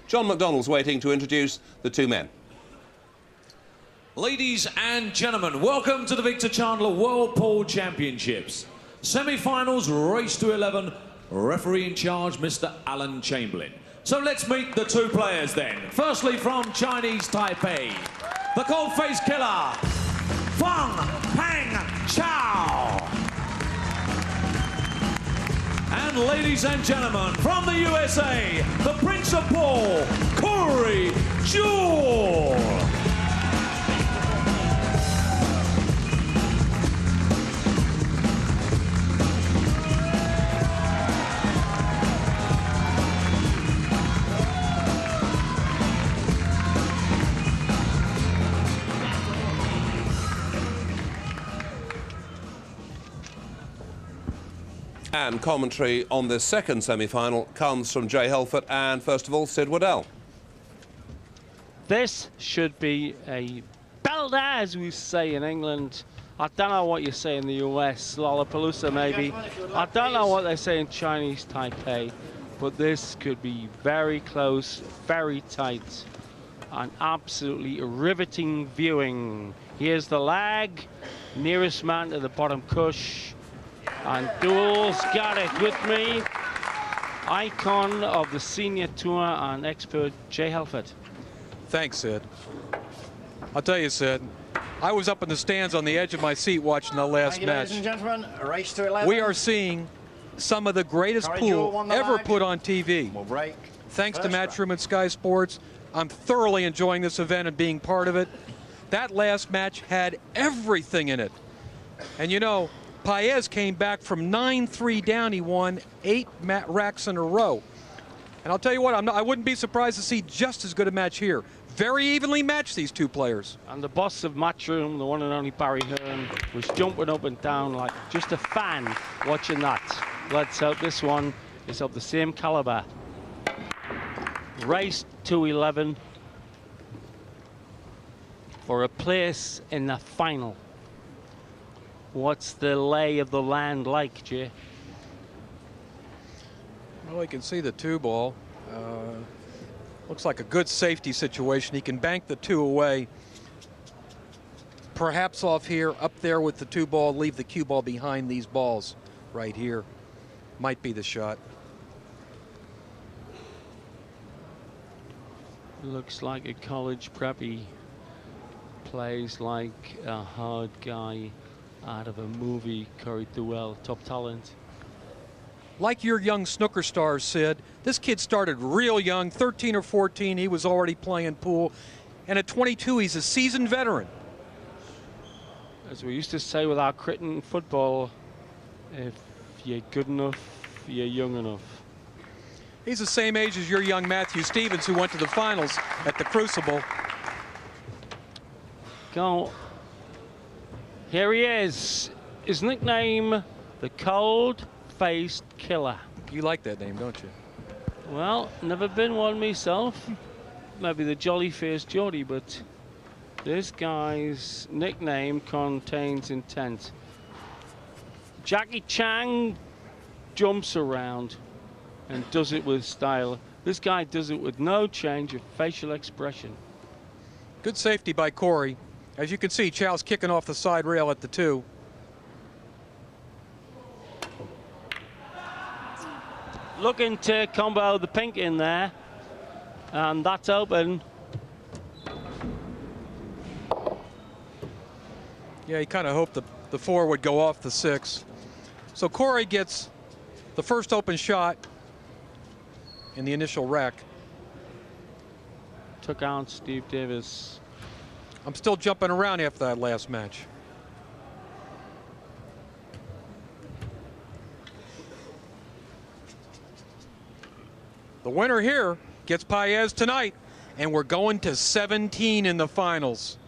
John McDonnell's waiting to introduce the two men. Ladies and gentlemen, welcome to the Victor Chandler World Pool Championships. Semi-finals, race to 11, referee in charge, Mr. Alan Chamberlain. So let's meet the two players then. Firstly, from Chinese Taipei, the cold-faced killer, Fong-Pang Chao. And ladies and gentlemen, from the USA, the Prince of Pool, Deuel. And commentary on this second semi-final comes from Jay Helfert and, first of all, Sid Waddell. This should be a belter, as we say in England. I don't know what you say in the US, Lollapalooza maybe. I don't know what they say in Chinese Taipei, but this could be very close, very tight, and absolutely riveting viewing. Here's the lag, nearest man to the bottom cush. And Deuel's got it with me. Icon of the senior tour and expert Jay Helfert. Thanks, Sid. I'll tell you, Sid, I was up in the stands on the edge of my seat watching the last match. Ladies and gentlemen, a race to 11. We are seeing some of the greatest pool ever put on TV. We'll break. Thanks to Matchroom and Sky Sports, I'm thoroughly enjoying this event and being part of it. That last match had everything in it. And you know, Paez came back from 9-3 down. He won 8 racks in a row. And I'll tell you what, I wouldn't be surprised to see just as good a match here. Very evenly matched, these two players. And the boss of Matchroom, the one and only Barry Hearn, was jumping up and down like just a fan watching that. Let's hope this one is of the same caliber. Race to 11 for a place in the final. What's the lay of the land like, Jay? Well, you can see the two ball. Looks like a good safety situation. He can bank the two away. Perhaps off here, up there with the two ball, leave the cue ball behind these balls right here. Might be the shot. Looks like a college preppy. Plays like a hard guy out of a movie, Deuel, top talent. Like your young snooker stars, Sid, this kid started real young, 13 or 14. He was already playing pool. And at 22, he's a seasoned veteran. As we used to say with our cricket football, if you're good enough, you're young enough. He's the same age as your young Matthew Stevens, who went to the finals at the Crucible. Go. Here he is. His nickname, the Cold-Faced Killer. You like that name, don't you? Well, never been one myself. Maybe the Jolly-Faced Geordie, but this guy's nickname contains intent. Jackie Chan jumps around and does it with style. This guy does it with no change of facial expression. Good safety by Corey. As you can see, Chao's kicking off the side rail at the 2. Looking to combo the pink in there, and that's open. Yeah, he kind of hoped the 4 would go off the 6. So Corey gets the first open shot in the initial rack. Took out Steve Davis. I'm still jumping around after that last match. The winner here gets Paez tonight, and we're going to 17 in the finals.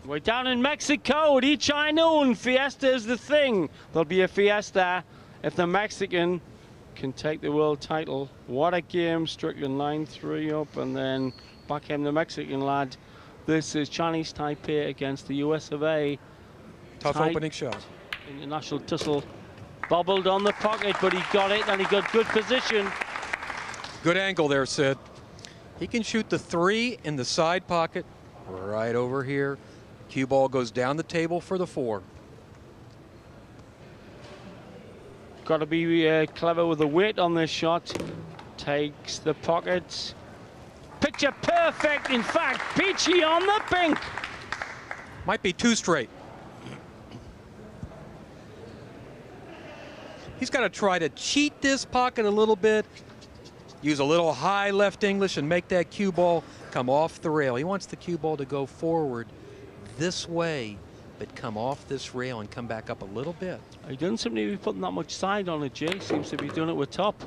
We're down in Mexico at each high noon. Fiesta is the thing. There'll be a fiesta if the Mexican can take the world title. What a game. Strickland 9-3 up, and then back him the Mexican lad. This is Chinese Taipei against the US of A. Tough opening shot. International tussle. Bobbled on the pocket, but he got it, and he got good position. Good angle there, Sid. He can shoot the 3 in the side pocket right over here. Cue ball goes down the table for the 4. Got to be clever with the weight on this shot. Takes the pocket. Picture perfect, in fact. Peachy on the pink. Might be 2 straight. He's got to try to cheat this pocket a little bit. Use a little high left English and make that cue ball come off the rail. He wants the cue ball to go forward this way, but come off this rail and come back up a little bit. He doesn't seem to be putting that much side on it, Jay. Seems to be doing it with top.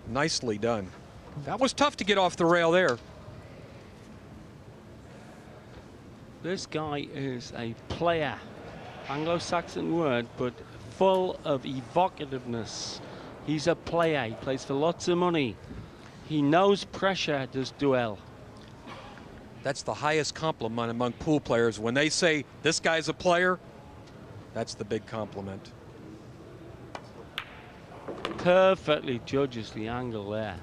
Nicely done. That was tough to get off the rail there. This guy is a player. Anglo-Saxon word, but full of evocativeness. He's a player. He plays for lots of money. He knows pressure, does Deuel. That's the highest compliment among pool players. When they say, this guy's a player, that's the big compliment. Perfectly judges the angle there.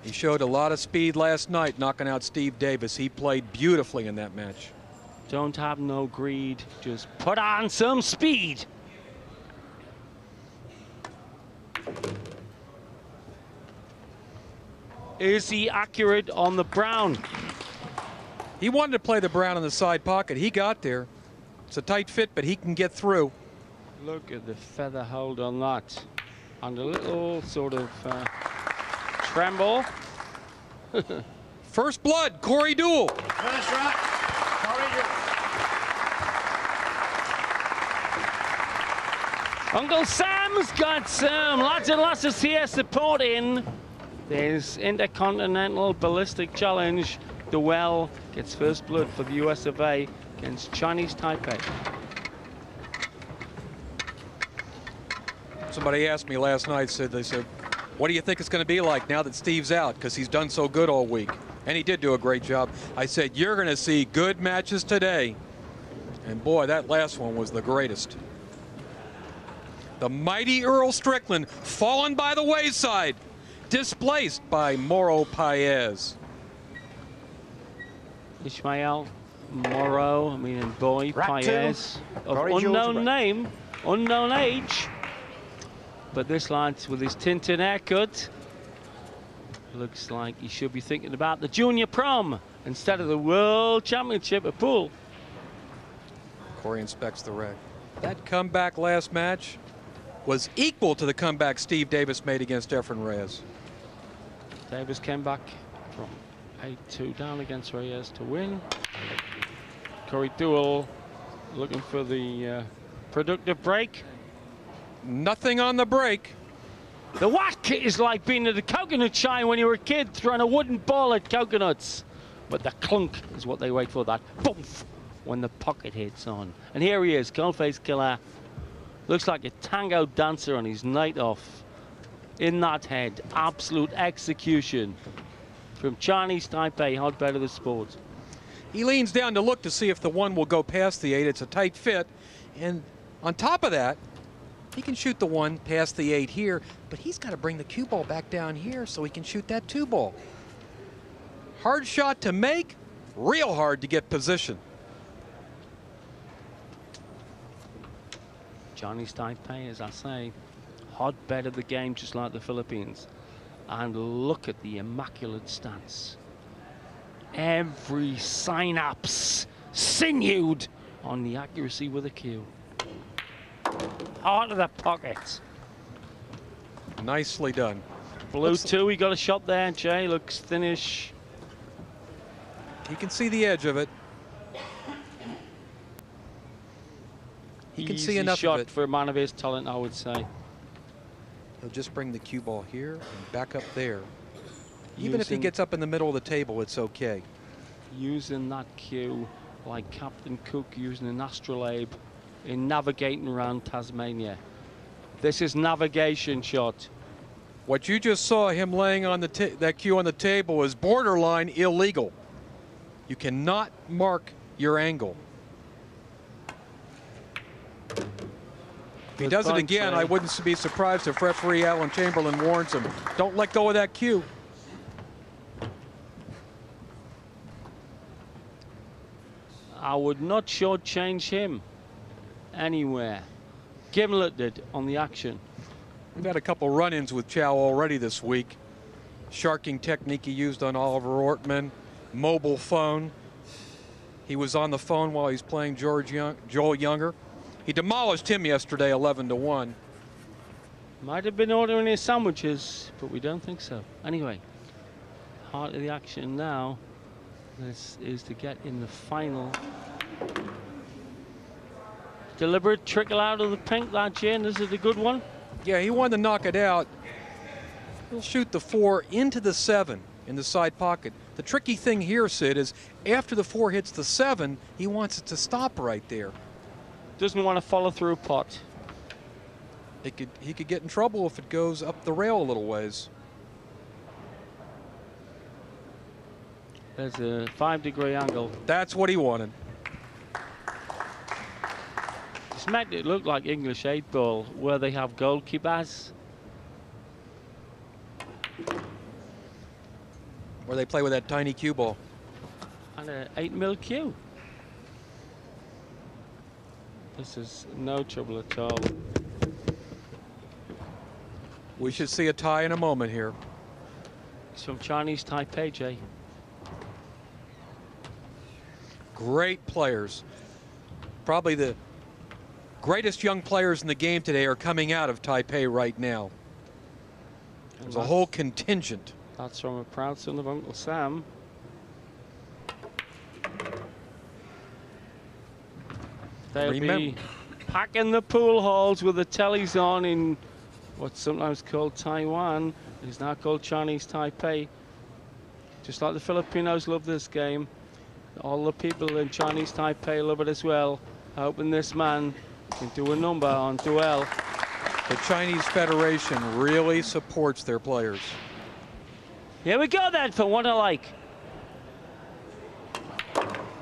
He showed a lot of speed last night, knocking out Steve Davis. He played beautifully in that match. Don't have no greed. Just put on some speed. Is he accurate on the brown? He wanted to play the brown in the side pocket. He got there. It's a tight fit, but he can get through. Look at the feather hold on that. And a little sort of tremble. First blood, Corey Deuel. First right, Corey Deuel. Uncle Sam's got some lads and lasses here supporting this Intercontinental Ballistic Challenge. Deuel gets first blood for the US of A against Chinese Taipei. Somebody asked me last night, they said, what do you think it's going to be like now that Steve's out? Because he's done so good all week. And he did do a great job. I said, you're going to see good matches today. And boy, that last one was the greatest. The mighty Earl Strickland fallen by the wayside, displaced by Mauro Paez. Ismael, Morrow, I mean, boy, Rack Paez, of Corey unknown Deuel. name, unknown age. But this lad with his tinted haircut looks like he should be thinking about the junior prom instead of the World Championship of pool. Corey inspects the rack. That comeback last match was equal to the comeback Steve Davis made against Efren Reyes. Davis came back from 8-2 down against Reyes to win. Corey Deuel looking for the productive break. Nothing on the break. The whack is like being at a coconut shine when you were a kid throwing a wooden ball at coconuts. But the clunk is what they wait for, that boomf when the pocket hits on. And here he is, Coldface Killer. Looks like a tango dancer on his night off. In that head, absolute execution from Chinese Taipei, hotbed of the sport. He leans down to look to see if the 1 will go past the 8. It's a tight fit. And on top of that, he can shoot the 1 past the 8 here, but he's got to bring the cue ball back down here so he can shoot that 2 ball. Hard shot to make, real hard to get position. Chinese Taipei, as I say, hotbed of the game, just like the Philippines. And look at the immaculate stance. Every synapse sinewed on the accuracy with a cue. Heart of the pocket. Nicely done. Blue 2, he got a shot there. Jay looks thinnish. He can see the edge of it. He can see Easy enough shot of it. for a man of his talent, I would say. He'll just bring the cue ball here and back up there. Even if he Using- gets up in the middle of the table, it's okay. Using that cue like Captain Cook using an astrolabe in navigating around Tasmania. This is navigation shot. What you just saw him laying on that cue on the table is borderline illegal. You cannot mark your angle. If he Good does it punch, again, eh? I wouldn't be surprised if referee Alan Chamberlain warns him, don't let go of that cue. I would not shortchange him anywhere. Gimlet did on the action. We've had a couple run-ins with Chao already this week. Sharking technique he used on Oliver Ortman. Mobile phone. He was on the phone while he's playing Joel Younger. He demolished him yesterday 11-1. Might have been ordering his sandwiches, but we don't think so. Anyway, heart of the action now. This is to get in the final. Deliberate trickle out of the pink that Jane. This is a good one. Yeah, he wanted to knock it out. He'll shoot the 4 into the 7 in the side pocket. The tricky thing here, Sid, is after the 4 hits the 7, he wants it to stop right there. Doesn't want to follow through pot. He could get in trouble if it goes up the rail a little ways. There's a 5-degree angle. That's what he wanted. It's meant it look like English 8-ball, where they have goalkeepers. Where they play with that tiny cue ball. And an 8mm cue. This is no trouble at all. We should see a tie in a moment here. It's from Chinese Taipei, Jay. Great players. Probably the greatest young players in the game today are coming out of Taipei right now. There's a whole contingent. That's from a proud son of Uncle Sam. They'll be packing the pool halls with the tellies on in what's sometimes called Taiwan. It's now called Chinese Taipei. Just like the Filipinos love this game, all the people in Chinese Taipei love it as well. Hoping this man can do a number on Deuel. The Chinese Federation really supports their players. Here we go then for what I like.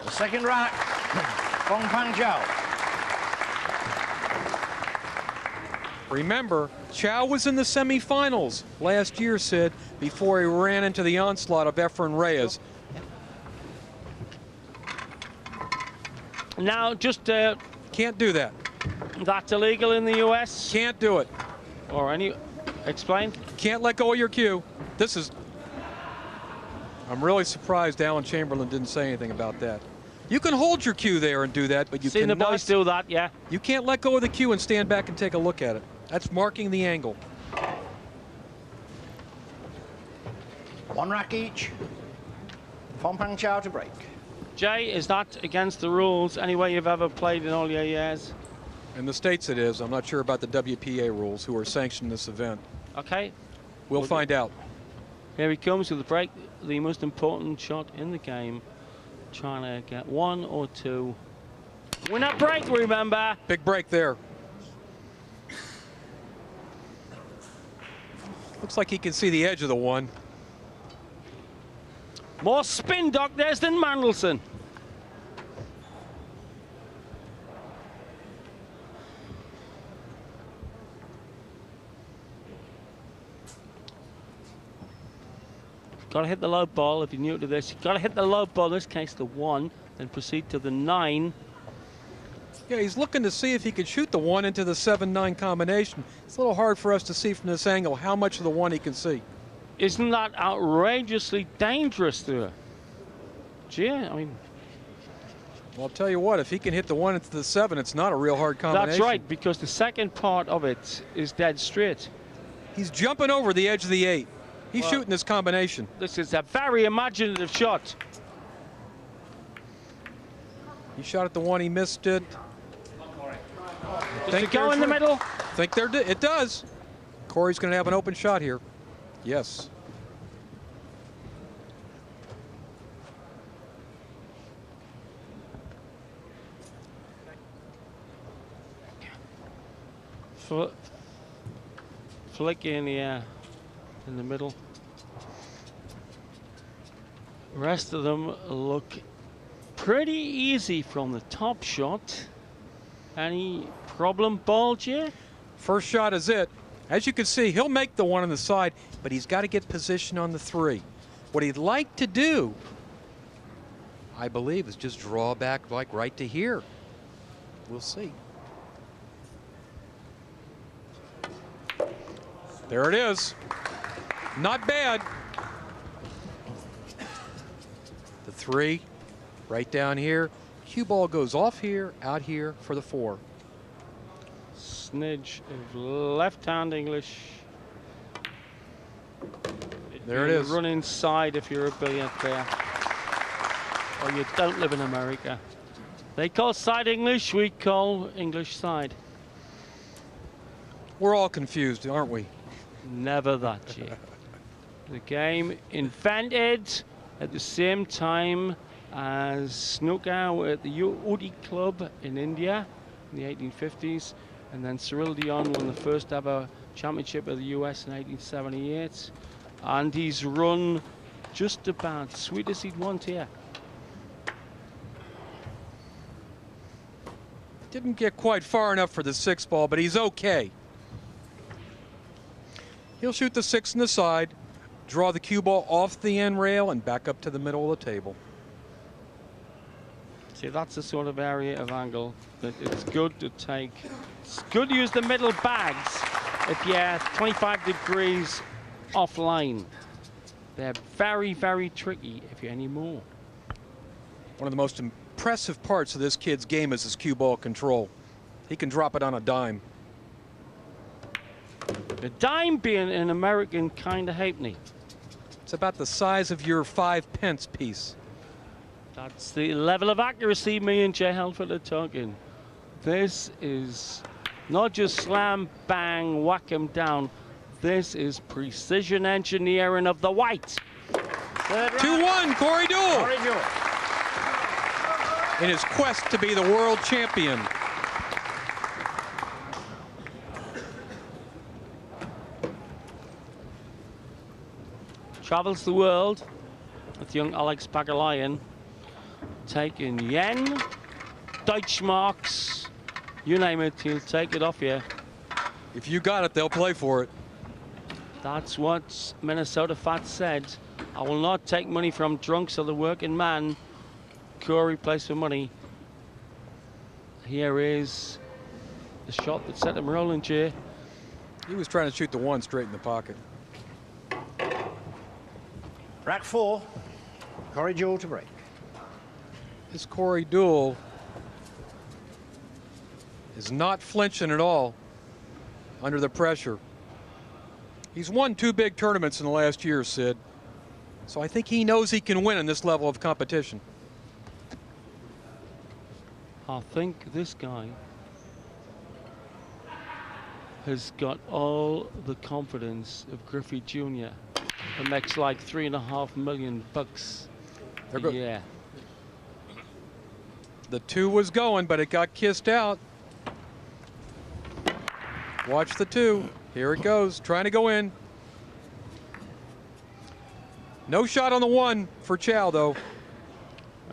The second rack, Fong-Pang Chao. Remember, Chao was in the semifinals last year, Sid, before he ran into the onslaught of Efren Reyes. Now, just can't do that. That's illegal in the U.S. Can't do it. Or any, explain. Can't let go of your cue. This is. I'm really surprised Alan Chamberlain didn't say anything about that. You can hold your cue there and do that, but you Seen cannot. the boys do that, yeah. You can't let go of the cue and stand back and take a look at it. That's marking the angle. One rack each. Fong-Pang Chao to break. Jay, is that against the rules any way you've ever played in all your years? In the States it is. I'm not sure about the WPA rules who are sanctioning this event. Okay. We'll find out. Here he comes with the break, the most important shot in the game. Trying to get 1 or 2. Win that break, remember. Big break there. Looks like he can see the edge of the 1. More spin doctors than Mandelson. Got to hit the low ball if you're new to this. You've got to hit the low ball, in this case the 1, then proceed to the 9. Yeah, he's looking to see if he could shoot the 1 into the 7-9 combination. It's a little hard for us to see from this angle how much of the 1 he can see. Isn't that outrageously dangerous there? Gee, I mean... Well, I'll tell you what, if he can hit the 1 into the 7, it's not a real hard combination. That's right, because the second part of it is dead straight. He's jumping over the edge of the 8. He's shooting this combination. This is a very imaginative shot. He shot at the 1, he missed it. Does it go in the middle? Think it does. Corey's going to have an open shot here. Yes. Flick in the air, in the middle. The rest of them look pretty easy from the top shot. Any problem, ball, Jay? First shot is it. As you can see, he'll make the 1 on the side, but he's got to get position on the 3. What he'd like to do, I believe, is just draw back like right to here. We'll see. There it is. Not bad. The 3 right down here. Cue ball goes off here, out here for the 4. Snidge of left-hand English. There it is. Run inside if you're a billiard player. Or you don't live in America. They call side English, we call English side. We're all confused, aren't we? Never that, Jay. The game invented at the same time as snooker at the Udi Club in India in the 1850s, and then Cyril Dion won the first ever championship of the US in 1878, and he's run just about sweet as he'd want here. Didn't get quite far enough for the 6 ball, but he's okay. He'll shoot the 6 in the side, draw the cue ball off the end rail and back up to the middle of the table. See, that's the sort of area of angle that it's good to take. It's good to use the middle bags if you're 25 degrees offline. They're very, very tricky if you're any more. One of the most impressive parts of this kid's game is his cue ball control. He can drop it on a dime. The dime being an American kind of halfpenny. It's about the size of your 5-pence piece. That's the level of accuracy me and Jay Helford are talking. This is not just slam, bang, whack him down. This is precision engineering of the white. 2-1, Corey Deuel. Corey Deuel. In his quest to be the world champion. Travels the world with young Alex Pagalayan, taking yen, Deutschmarks, you name it, he'll take it off you. If you got it, they'll play for it. That's what Minnesota Fat said. I will not take money from drunks or the working man. Corey plays for money. Here is the shot that set him rolling, Jay. He was trying to shoot the 1 straight in the pocket. Rack 4. Corey Deuel to break. This Corey Deuel is not flinching at all under the pressure. He's won 2 big tournaments in the last year, Sid. So I think he knows he can win in this level of competition. I think this guy has got all the confidence of Griffey Jr. It makes like $3.5 million a year. The 2 was going, but it got kissed out. Watch the 2. Here it goes, trying to go in. No shot on the 1 for Chao, though.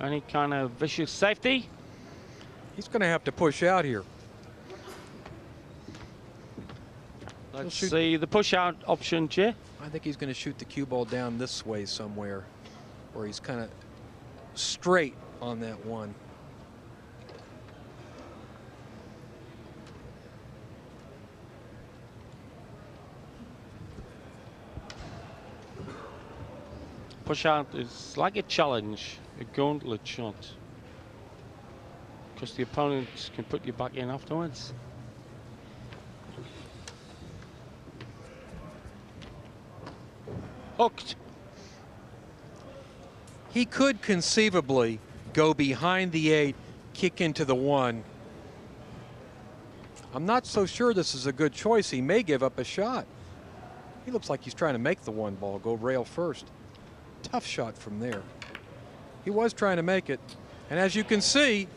Any kind of vicious safety? He's going to have to push out here. Let's see the push out option, Jay. I think he's going to shoot the cue ball down this way somewhere, where he's kind of straight on that 1. Push out is like a challenge, a gauntlet shot, because the opponent can put you back in afterwards. Hooked. He could conceivably go behind the 8, kick into the 1. I'm not so sure this is a good choice. He may give up a shot. He looks like he's trying to make the 1 ball go rail first. Tough shot from there. He was trying to make it. And as you can see,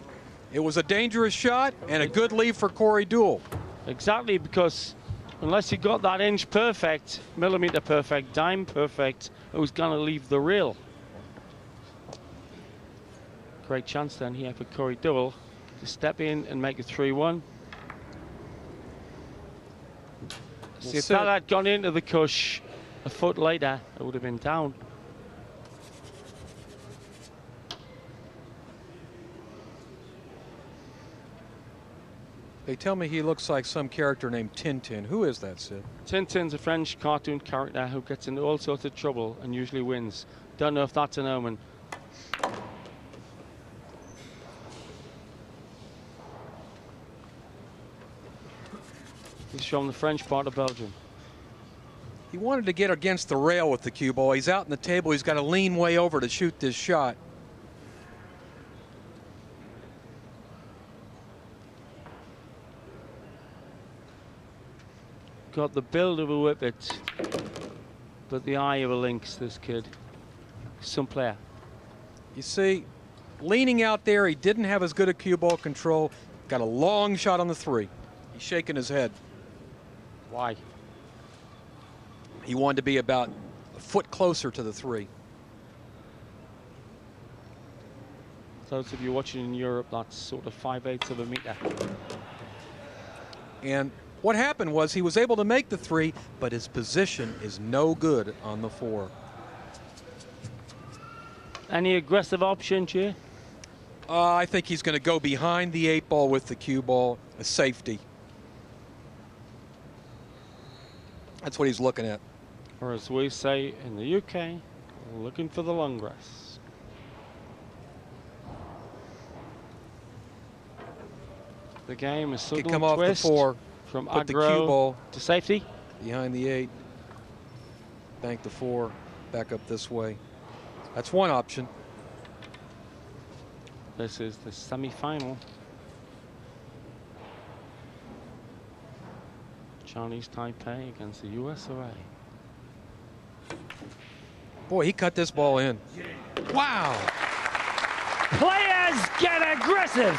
it was a dangerous shot and a good lead for Corey Deuel. Exactly, because unless you got that inch perfect, millimeter perfect, dime perfect, it was going to leave the rail. Great chance then here for Corey Deuel to step in and make it 3-1. See, if that had gone into the cush a foot later, it would have been down. They tell me he looks like some character named Tintin. Who is that, Sid? Tintin's a French cartoon character who gets into all sorts of trouble and usually wins. Don't know if that's an omen. He's from the French part of Belgium. He wanted to get against the rail with the cue ball. He's out in the table. He's got to lean way over to shoot this shot. Got the build of a whippet, but the eye of a lynx, this kid. Some player. You see, leaning out there, he didn't have as good a cue ball control. Got a long shot on the 3. He's shaking his head. Why? He wanted to be about a foot closer to the 3. Those of you watching in Europe, that's sort of 5/8 of a meter. And what happened was he was able to make the 3, but his position is no good on the 4. Any aggressive options here? I think he's going to go behind the 8 ball with the cue ball, a safety. That's what he's looking at. Or as we say in the UK, looking for the long grass. The game is Could subtle come off the twist 4, from put the aggro cue ball to safety. behind the 8, bank the 4, back up this way. That's one option. This is the semi-final. Chinese Taipei against the US of A. Boy, he cut this ball in. Wow. Players get aggressive.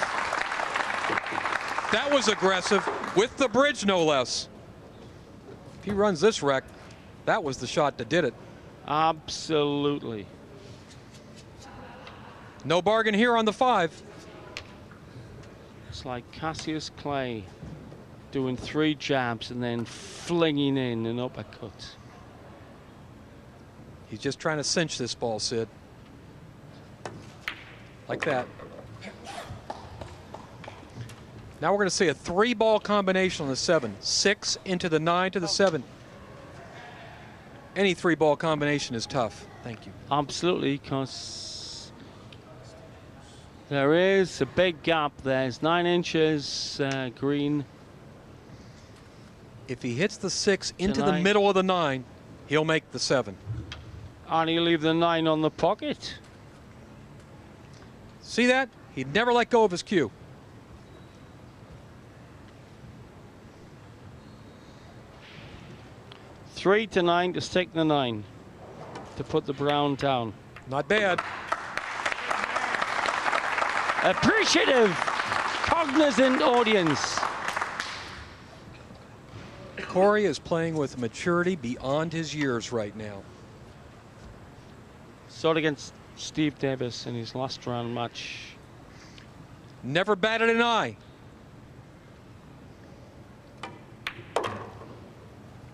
That was aggressive with the bridge, no less. If he runs this wreck, that was the shot that did it. Absolutely. No bargain here on the 5. It's like Cassius Clay doing 3 jabs and then flinging in an uppercut. He's just trying to cinch this ball, Sid. Like that. Now we're going to see a 3-ball combination on the 7. 6 into the 9 to the 7. Any 3-ball combination is tough. Thank you. Absolutely, because there is a big gap. There's 9 inches green. If he hits the 6 into the Tonight. middle of the 9, he'll make the 7. And he'll leave the 9 on the pocket. See that? He'd never let go of his cue. Three to 9 to stick the 9 to put the brown down. Not bad. Appreciative, cognizant audience. Corey is playing with maturity beyond his years right now. Sort against Steve Davis in his last round match. Never batted an eye.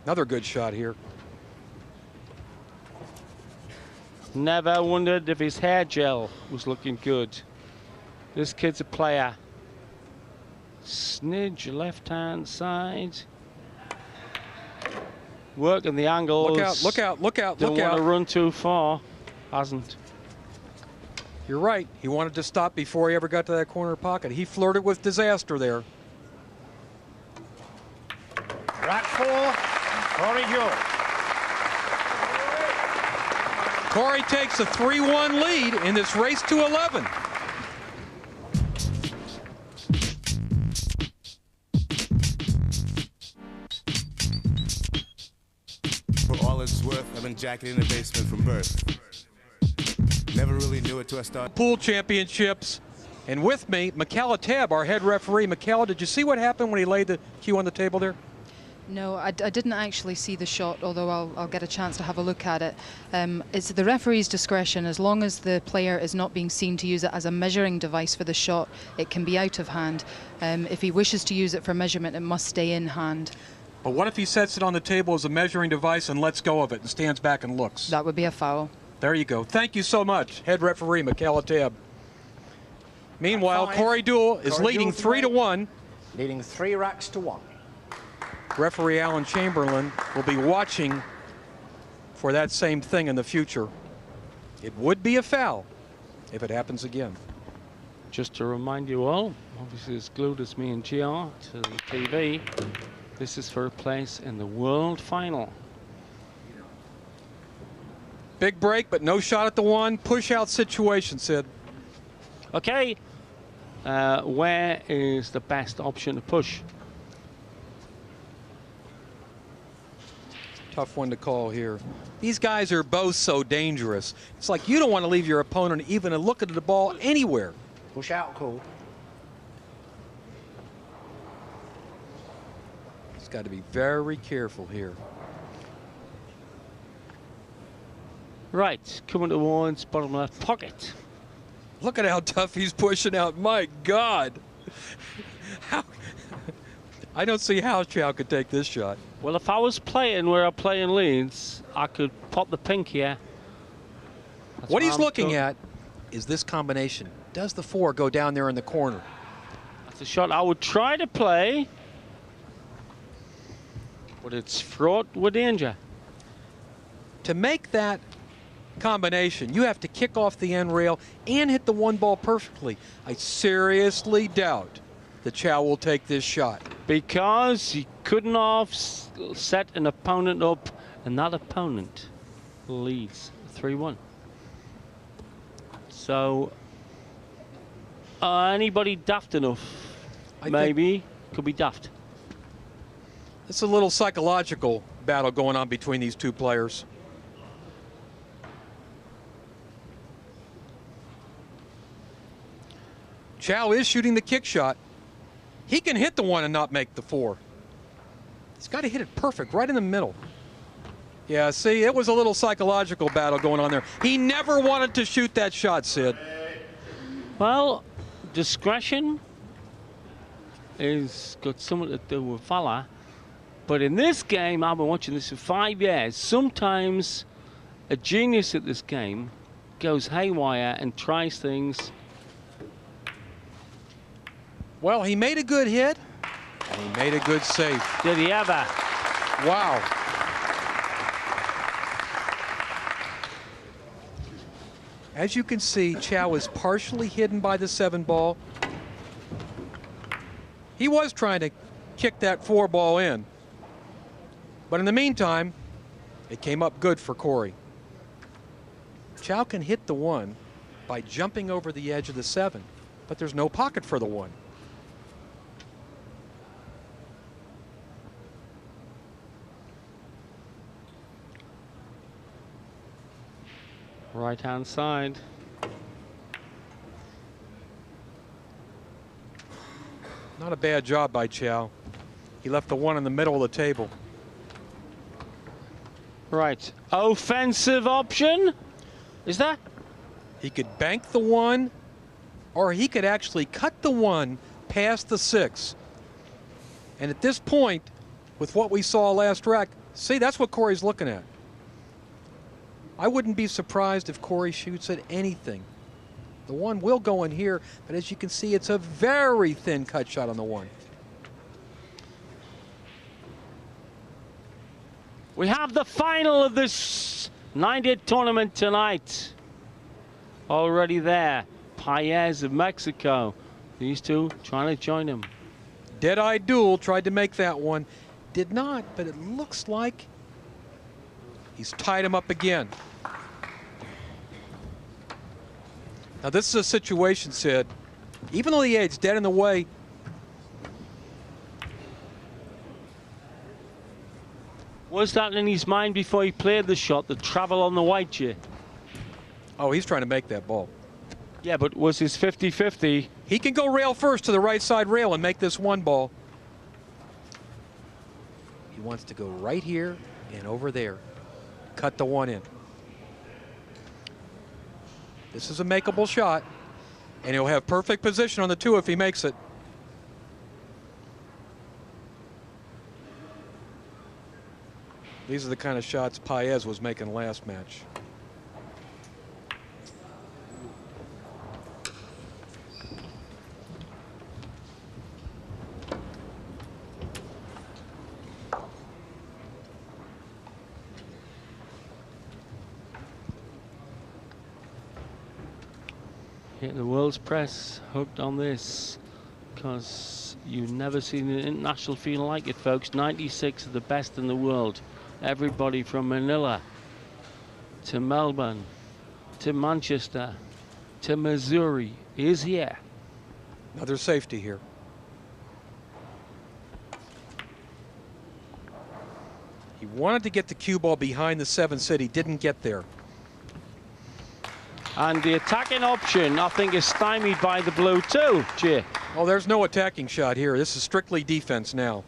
Another good shot here. Never wondered if his hair gel was looking good. This kid's a player. Snidge left-hand side. Working the angles. Look out, look out, look out, Don't look want out. to run too far. Hasn't. You're right. He wanted to stop before he ever got to that corner pocket. He flirted with disaster there. Rack 4, Corey Deuel. Corey takes a 3-1 lead in this race to 11. For all it's worth, I've been jacketed in the basement from birth. Never really knew it till I started. Pool championships. And with me, Michaela Tabb, our head referee. Michaela, did you see what happened when he laid the cue on the table there? No, I didn't actually see the shot, although I'll get a chance to have a look at it. It's the referee's discretion. As long as the player is not being seen to use it as a measuring device for the shot, it can be out of hand. If he wishes to use it for measurement, it must stay in hand. But what if he sets it on the table as a measuring device and lets go of it and stands back and looks? That would be a foul. There you go. Thank you so much, head referee Michaela Tabb. Meanwhile, Corey Deuel is leading 3-1 leading 3 racks to 1. Referee Alan Chamberlain will be watching for that same thing in the future. It would be a foul if it happens again. Just to remind you all, obviously as glued as me and GR to the TV, this is for a place in the World Final. Big break, but no shot at the one. Push out situation, Sid. Okay, where is the best option to push? Tough one to call here. These guys are both so dangerous. It's like you don't want to leave your opponent even a look at the ball anywhere. Push out call. He's got to be very careful here. Right, coming towards bottom left pocket. Look at how tough he's pushing out. My God. How? I don't see how Chao could take this shot. Well, if I was playing where I'm playing Leeds, I could pop the pink here. That's What he's I'm looking doing. at is this combination. Does the 4 go down there in the corner? That's a shot I would try to play, but it's fraught with danger. To make that combination, you have to kick off the end rail and hit the 1 ball perfectly. I seriously doubt that Chao will take this shot. Because he couldn't have set an opponent up, and that opponent leads 3-1. So, anybody daft enough, maybe, could be daft. It's a little psychological battle going on between these two players. Chao is shooting the kick shot. He can hit the 1 and not make the 4. He's got to hit it perfect, right in the middle. Yeah, see, it was a little psychological battle going on there. He never wanted to shoot that shot, Sid. Well, discretion is got something to do with valor. But in this game, I've been watching this for 5 years. Sometimes a genius at this game goes haywire and tries things. Well, he made a good hit, and he made a good save. Did he ever? Wow. As you can see, Chao is partially hidden by the 7 ball. He was trying to kick that 4 ball in. But in the meantime, it came up good for Corey. Chao can hit the 1 by jumping over the edge of the 7, but there's no pocket for the 1. Right-hand side. Not a bad job by Chao. He left the 1 in the middle of the table. Right. Offensive option? Is that? He could bank the 1, or he could actually cut the 1 past the 6. And at this point, with what we saw last rack, see, that's what Corey's looking at. I wouldn't be surprised if Corey shoots at anything. The 1 will go in here, but as you can see, it's a very thin cut shot on the 1. We have the final of this 90th tournament tonight. Already there. Paez of Mexico. These two trying to join him. Dead-Eye Deuel tried to make that one. Did not, but it looks like he's tied him up again. Now this is a situation, Sid. Even though the eight's dead in the way, was that in his mind before he played the shot, the travel on the white, Jay? oh, he's trying to make that ball. Yeah, but was his 50-50? He can go rail first to the right side rail and make this 1 ball. He wants to go right here and over there. Cut the 1 in. This is a makeable shot, and he'll have perfect position on the 2 if he makes it. These are the kind of shots Paez was making last match. Getting the world's press hooked on this because you've never seen an international feel like it, folks. 96 of the best in the world. Everybody from Manila to Melbourne to Manchester to Missouri is here. Another safety here. He wanted to get the cue ball behind the 7 sit. He didn't get there. And the attacking option, I think, is stymied by the blue too, Jay. Oh, there's no attacking shot here. This is strictly defense now.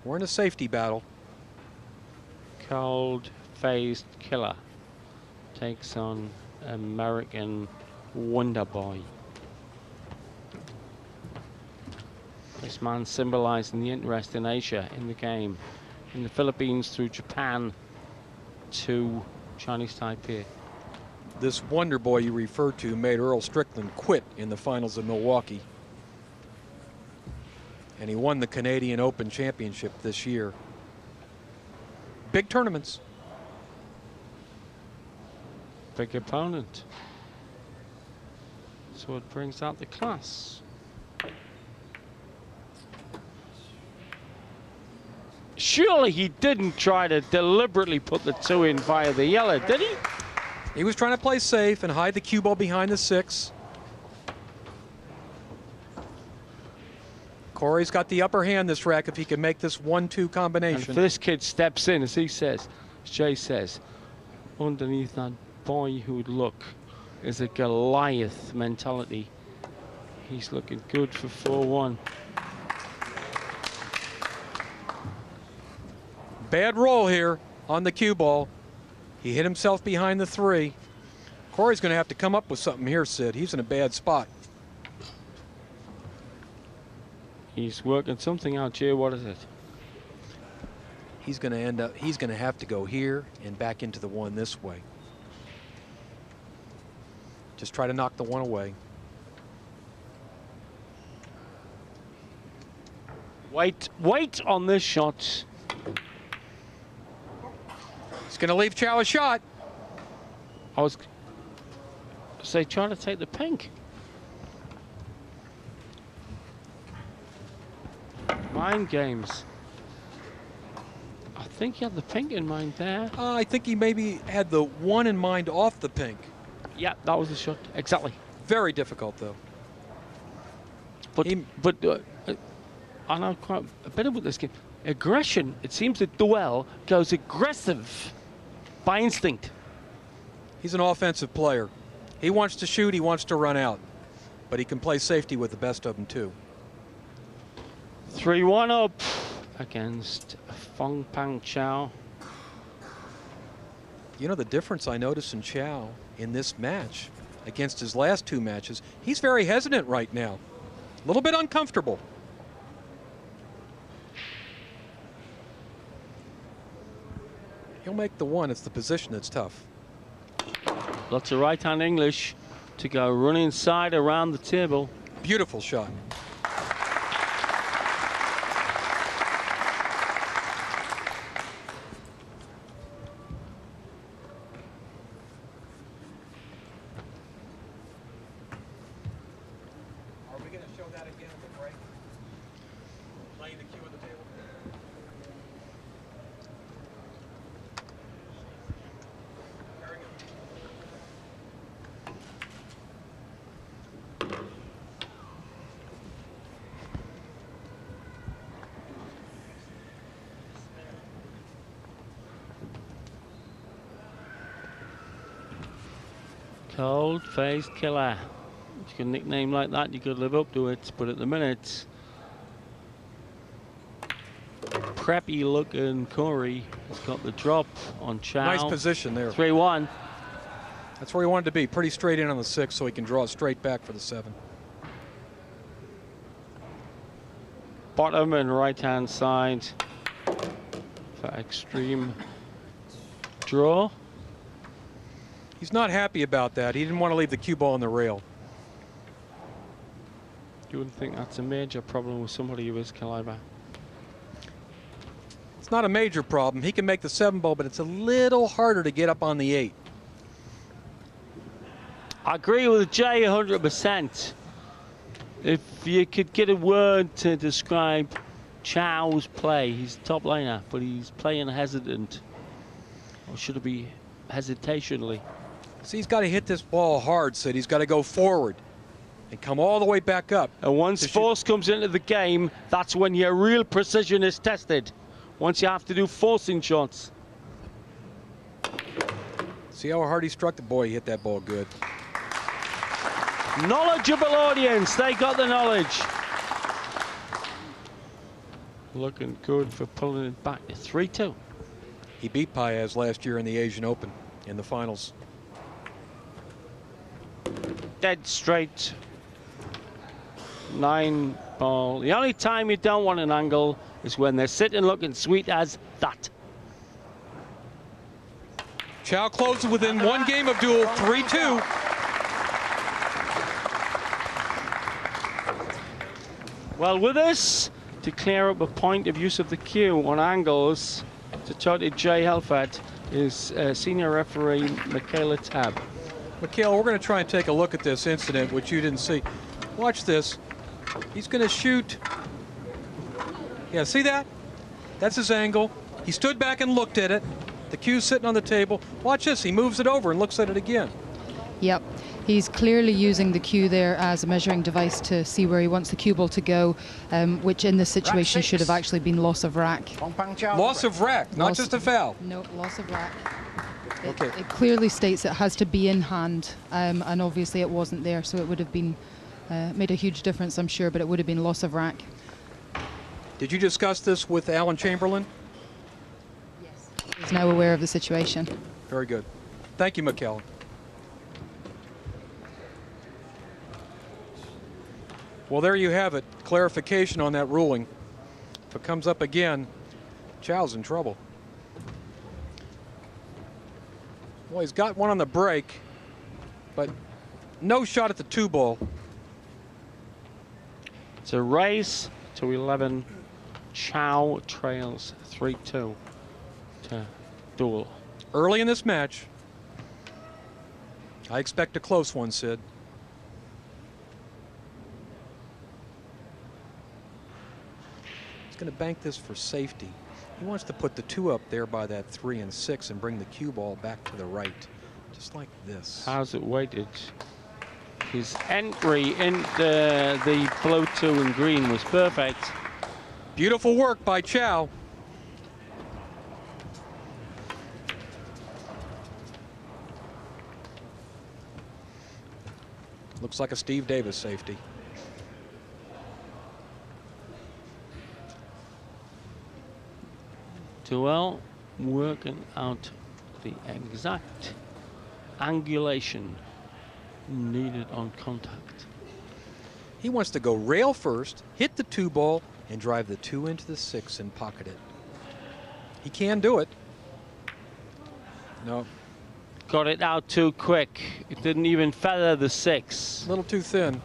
We're in a safety battle. Cold-faced killer takes on American Wonder Boy. This man symbolizing the interest in Asia in the game. In the Philippines through Japan to Chinese Taipei. This Wonder Boy you referred to made Earl Strickland quit in the finals of Milwaukee. And he won the Canadian Open Championship this year. Big tournaments. Big opponent. So it brings out the class. Surely he didn't try to deliberately put the 2 in via the yellow, did he? He was trying to play safe and hide the cue ball behind the 6. Corey's got the upper hand this rack if he can make this 1-2 combination. And this kid steps in, as he says, as Jay says, underneath that boy who'd look is a Goliath mentality. He's looking good for 4-1. Bad roll here on the cue ball. He hit himself behind the 3. Corey's going to have to come up with something here, Sid. He's in a bad spot. He's working something out, Jay. What is it? He's going to end up, he's going to have to go here and back into the 1 this way. Just try to knock the 1 away. Wait on this shot. He's going to leave Chao a shot. I was say trying to take the pink. Mind games. I think he had the pink in mind there. I think he maybe had the 1 in mind off the pink. Yeah, that was the shot. Exactly. Very difficult, though. But I know quite a bit about this game. Aggression. It seems that Deuel goes aggressive by instinct. He's an offensive player. He wants to shoot. He wants to run out. But he can play safety with the best of them, too. 3-1 up against Fong-Pang Chao. You know, the difference I noticed in Chao in this match against his last 2 matches, he's very hesitant right now. A little bit uncomfortable. He'll make the 1. It's the position that's tough. Lots of right-hand English to go run inside around the table. Beautiful shot. Are we going to show that again at the break? Playing the cue at the table. Cold-faced killer. If you can nickname like that, you could live up to it. But at the minute, preppy-looking Corey has got the drop on Chao. Nice position there. 3-1. That's where he wanted to be. Pretty straight in on the 6 so he can draw it straight back for the 7. Bottom and right-hand side for extreme draw. He's not happy about that. He didn't want to leave the cue ball on the rail. You wouldn't think that's a major problem with somebody of his caliber. It's not a major problem. He can make the 7 ball, but it's a little harder to get up on the 8. I agree with Jay 100%. If you could get a word to describe Chao's play, he's top liner, but he's playing hesitant. Or should it be hesitationally? See, he's got to hit this ball hard, Sid. He's got to go forward and come all the way back up. And once force comes into the game, that's when your real precision is tested. Once you have to do forcing shots. See how hard he struck the boy. He hit that ball good. Knowledgeable audience. They got the knowledge. Looking good for pulling it back to 3-2. He beat Paez last year in the Asian Open in the finals. Dead straight. 9 ball. The only time you don't want an angle is when they're sitting looking sweet as that. Chao closes within one game of Deuel, 3-2. Well, with this, to clear up a point of use of the cue on angles, to talk to Jay Helfert is senior referee Michaela Tab. Michaela, we're going to try and take a look at this incident, which you didn't see. Watch this. He's going to shoot. Yeah, see that? That's his angle. He stood back and looked at it. The cue's sitting on the table. Watch this. He moves it over and looks at it again. Yep. He's clearly using the cue there as a measuring device to see where he wants the cue ball to go, which in this situation should have actually been loss of rack. Loss of rack, not just a foul. No, loss of rack. Okay. It clearly states it has to be in hand, and obviously it wasn't there, so it would have been made a huge difference, I'm sure, but it would have been loss of rack. Did you discuss this with Alan Chamberlain? Yes. He's now aware of the situation. Very good. Thank you, Michaela. Well, there you have it. Clarification on that ruling. If it comes up again, Chao's in trouble. Well, he's got one on the break, but no shot at the 2 ball. It's a race to 11. Chao trails 3-2 to Deuel. Early in this match, I expect a close one, Sid. He's going to bank this for safety. He wants to put the 2 up there by that 3 and 6 and bring the cue ball back to the right, just like this. How's it weighted? His entry into the below 2 and green was perfect. Beautiful work by Chao. Looks like a Steve Davis safety. Deuel working out the exact angulation needed on contact. He wants to go rail first, hit the 2 ball, and drive the 2 into the 6 and pocket it. He can do it. No. Got it out too quick. It didn't even feather the 6. A little too thin.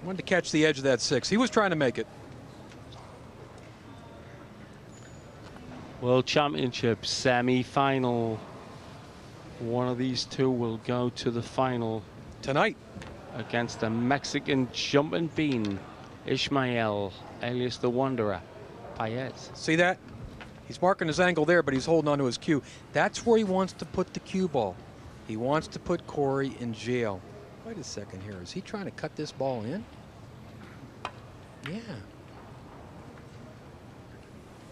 Wanted to catch the edge of that 6. He was trying to make it. World Championship semi-final. One of these two will go to the final tonight against the Mexican jumping bean, Ismael, alias the Wanderer, Paez. See that? He's marking his angle there, but he's holding onto his cue. That's where he wants to put the cue ball. He wants to put Corey in jail. Wait a second here. Is he trying to cut this ball in? Yeah.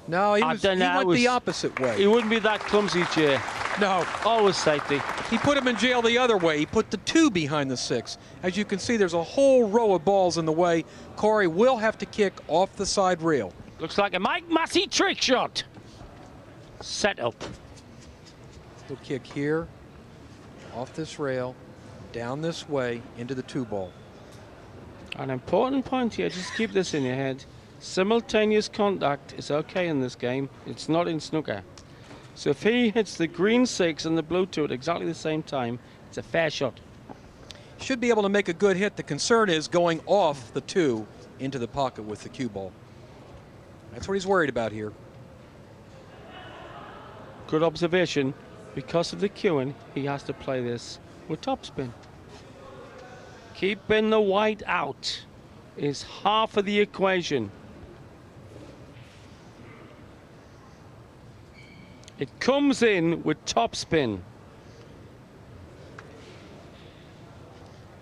No, he went the opposite way. He wouldn't be that clumsy, Jay. No. Always safety. He put him in jail the other way. He put the 2 behind the 6. As you can see, there's a whole row of balls in the way. Corey will have to kick off the side rail. Looks like a Mike Massey trick shot. Set up. He'll kick here, off this rail, down this way, into the 2 ball. An important point here, just keep this in your head. Simultaneous contact is okay in this game. It's not in snooker. So if he hits the green 6 and the blue 2 at exactly the same time, it's a fair shot. Should be able to make a good hit. The concern is going off the 2 into the pocket with the cue ball. That's what he's worried about here. Good observation. Because of the queuing, he has to play this with topspin. Keeping the white out is half of the equation. It comes in with topspin.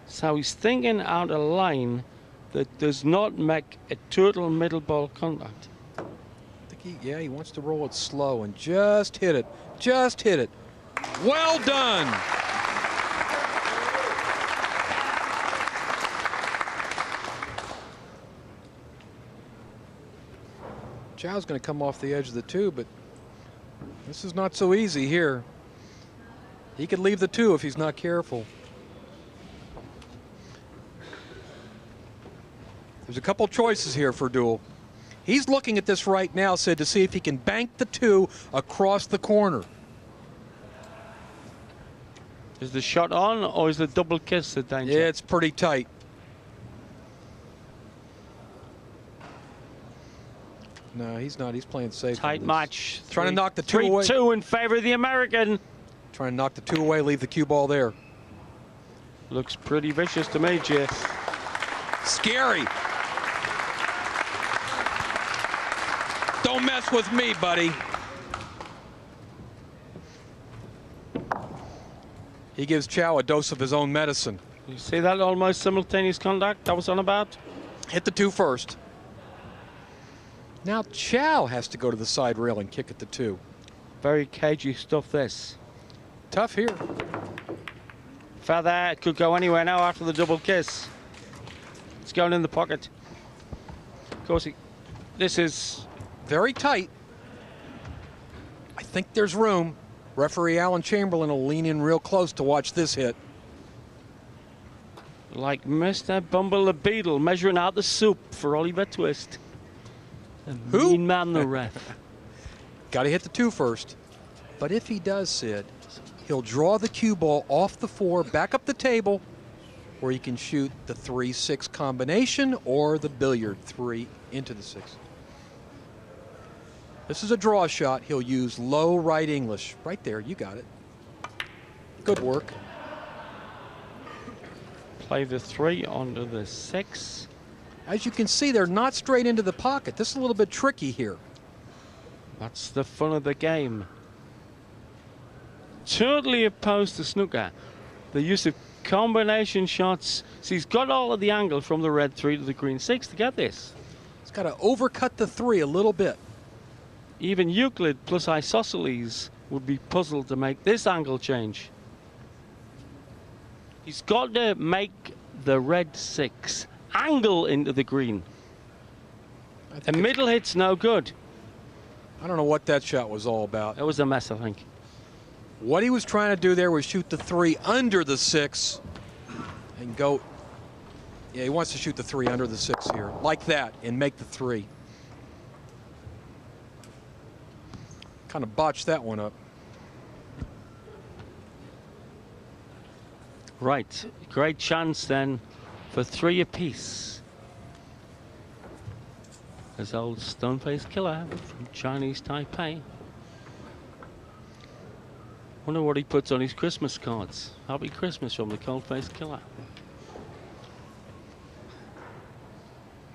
So he's thinking out a line that does not make a total middle ball contact. I think he wants to roll it slow and just hit it. Just hit it. Well done. Chao's going to come off the edge of the two, but this is not so easy here. He could leave the two if he's not careful. There's a couple choices here for Deuel. He's looking at this right now, Sid, to see if he can bank the two across the corner. Is the shot on, or is the double kiss the danger? Yeah, it's pretty tight. No, he's not. He's playing safe. Tight match. Trying to knock the two away. 3-2 in favor of the American. Trying to knock the two away, leave the cue ball there. Looks pretty vicious to me, Jay. Scary. Don't mess with me, buddy. He gives Chao a dose of his own medicine. You see that almost simultaneous contact I was on about? Hit the two first. Now Chao has to go to the side rail and kick at the two. Very cagey stuff, this. Tough here. Feather could go anywhere now after the double kiss. It's going in the pocket. Of course, this is very tight. I think there's room. Referee Alan Chamberlain will lean in real close to watch this hit. Like Mr. Bumble the Beetle measuring out the soup for Oliver Twist. Who? Mean man, the ref. Got to hit the two first. But if he does, Sid, he'll draw the cue ball off the four, back up the table, where he can shoot the 3-6 combination or the billiard 3 into the 6. This is a draw shot. He'll use low right English. Right there, you got it. Good work. Play the 3 onto the 6. As you can see, they're not straight into the pocket. This is a little bit tricky here. That's the fun of the game. Totally opposed to snooker. The use of combination shots. So he's got all of the angle from the red 3 to the green 6 to get this. He's got to overcut the 3 a little bit. Even Euclid plus isosceles would be puzzled to make this angle change. He's got to make the red 6 angle into the green. The middle hit's no good. I don't know what that shot was all about. It was a mess, I think. What he was trying to do there was shoot the 3 under the 6 and go. Yeah, he wants to shoot the 3 under the 6 here, like that, and make the 3. Kind of botched that one up. Right, great chance then for 3 apiece. As old Stone-Faced Killer from Chinese Taipei. Wonder what he puts on his Christmas cards. Happy Christmas from the Cold-Faced Killer.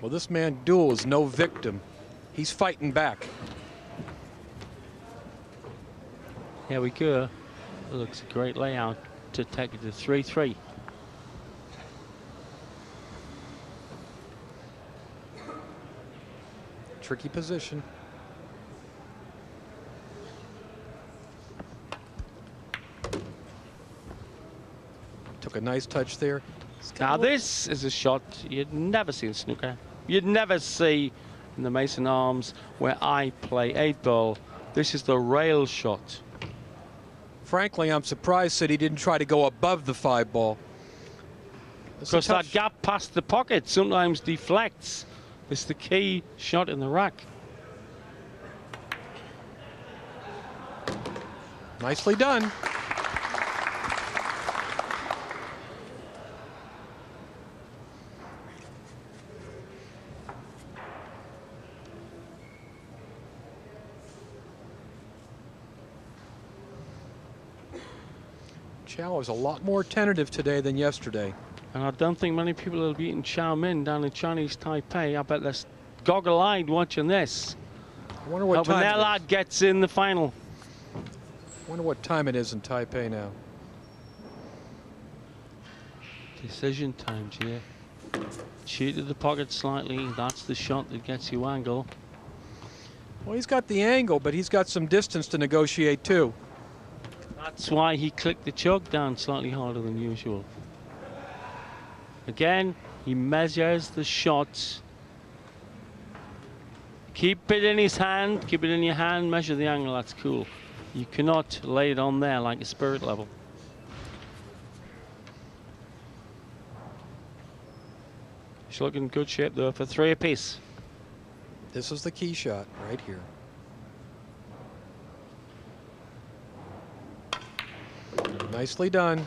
Well, this man Deuel is no victim. He's fighting back. Here we go. It looks a great layout to take it to 3-3. Tricky position. Took a nice touch there. Now this is a shot you'd never see in snooker. You'd never see in the Mason Arms where I play 8-ball. This is the rail shot. Frankly, I'm surprised that he didn't try to go above the 5-ball. Because that gap past the pocket sometimes deflects. It's the key shot in the rack. Nicely done. Chao is a lot more tentative today than yesterday. And I don't think many people will be eating chow mein down in Chinese Taipei. I bet they're goggle-eyed watching this. I wonder what Hoping time their lad gets in the final. I wonder what time it is in Taipei now. Decision time, Gia. Shoot to the pocket slightly. That's the shot that gets you angle. Well, he's got the angle, but he's got some distance to negotiate too. That's why he clicked the choke down slightly harder than usual. Again, he measures the shots. Keep it in his hand, keep it in your hand, measure the angle, that's cool. You cannot lay it on there like a spirit level. He's looking in good shape though for 3 apiece. This is the key shot right here. Nicely done.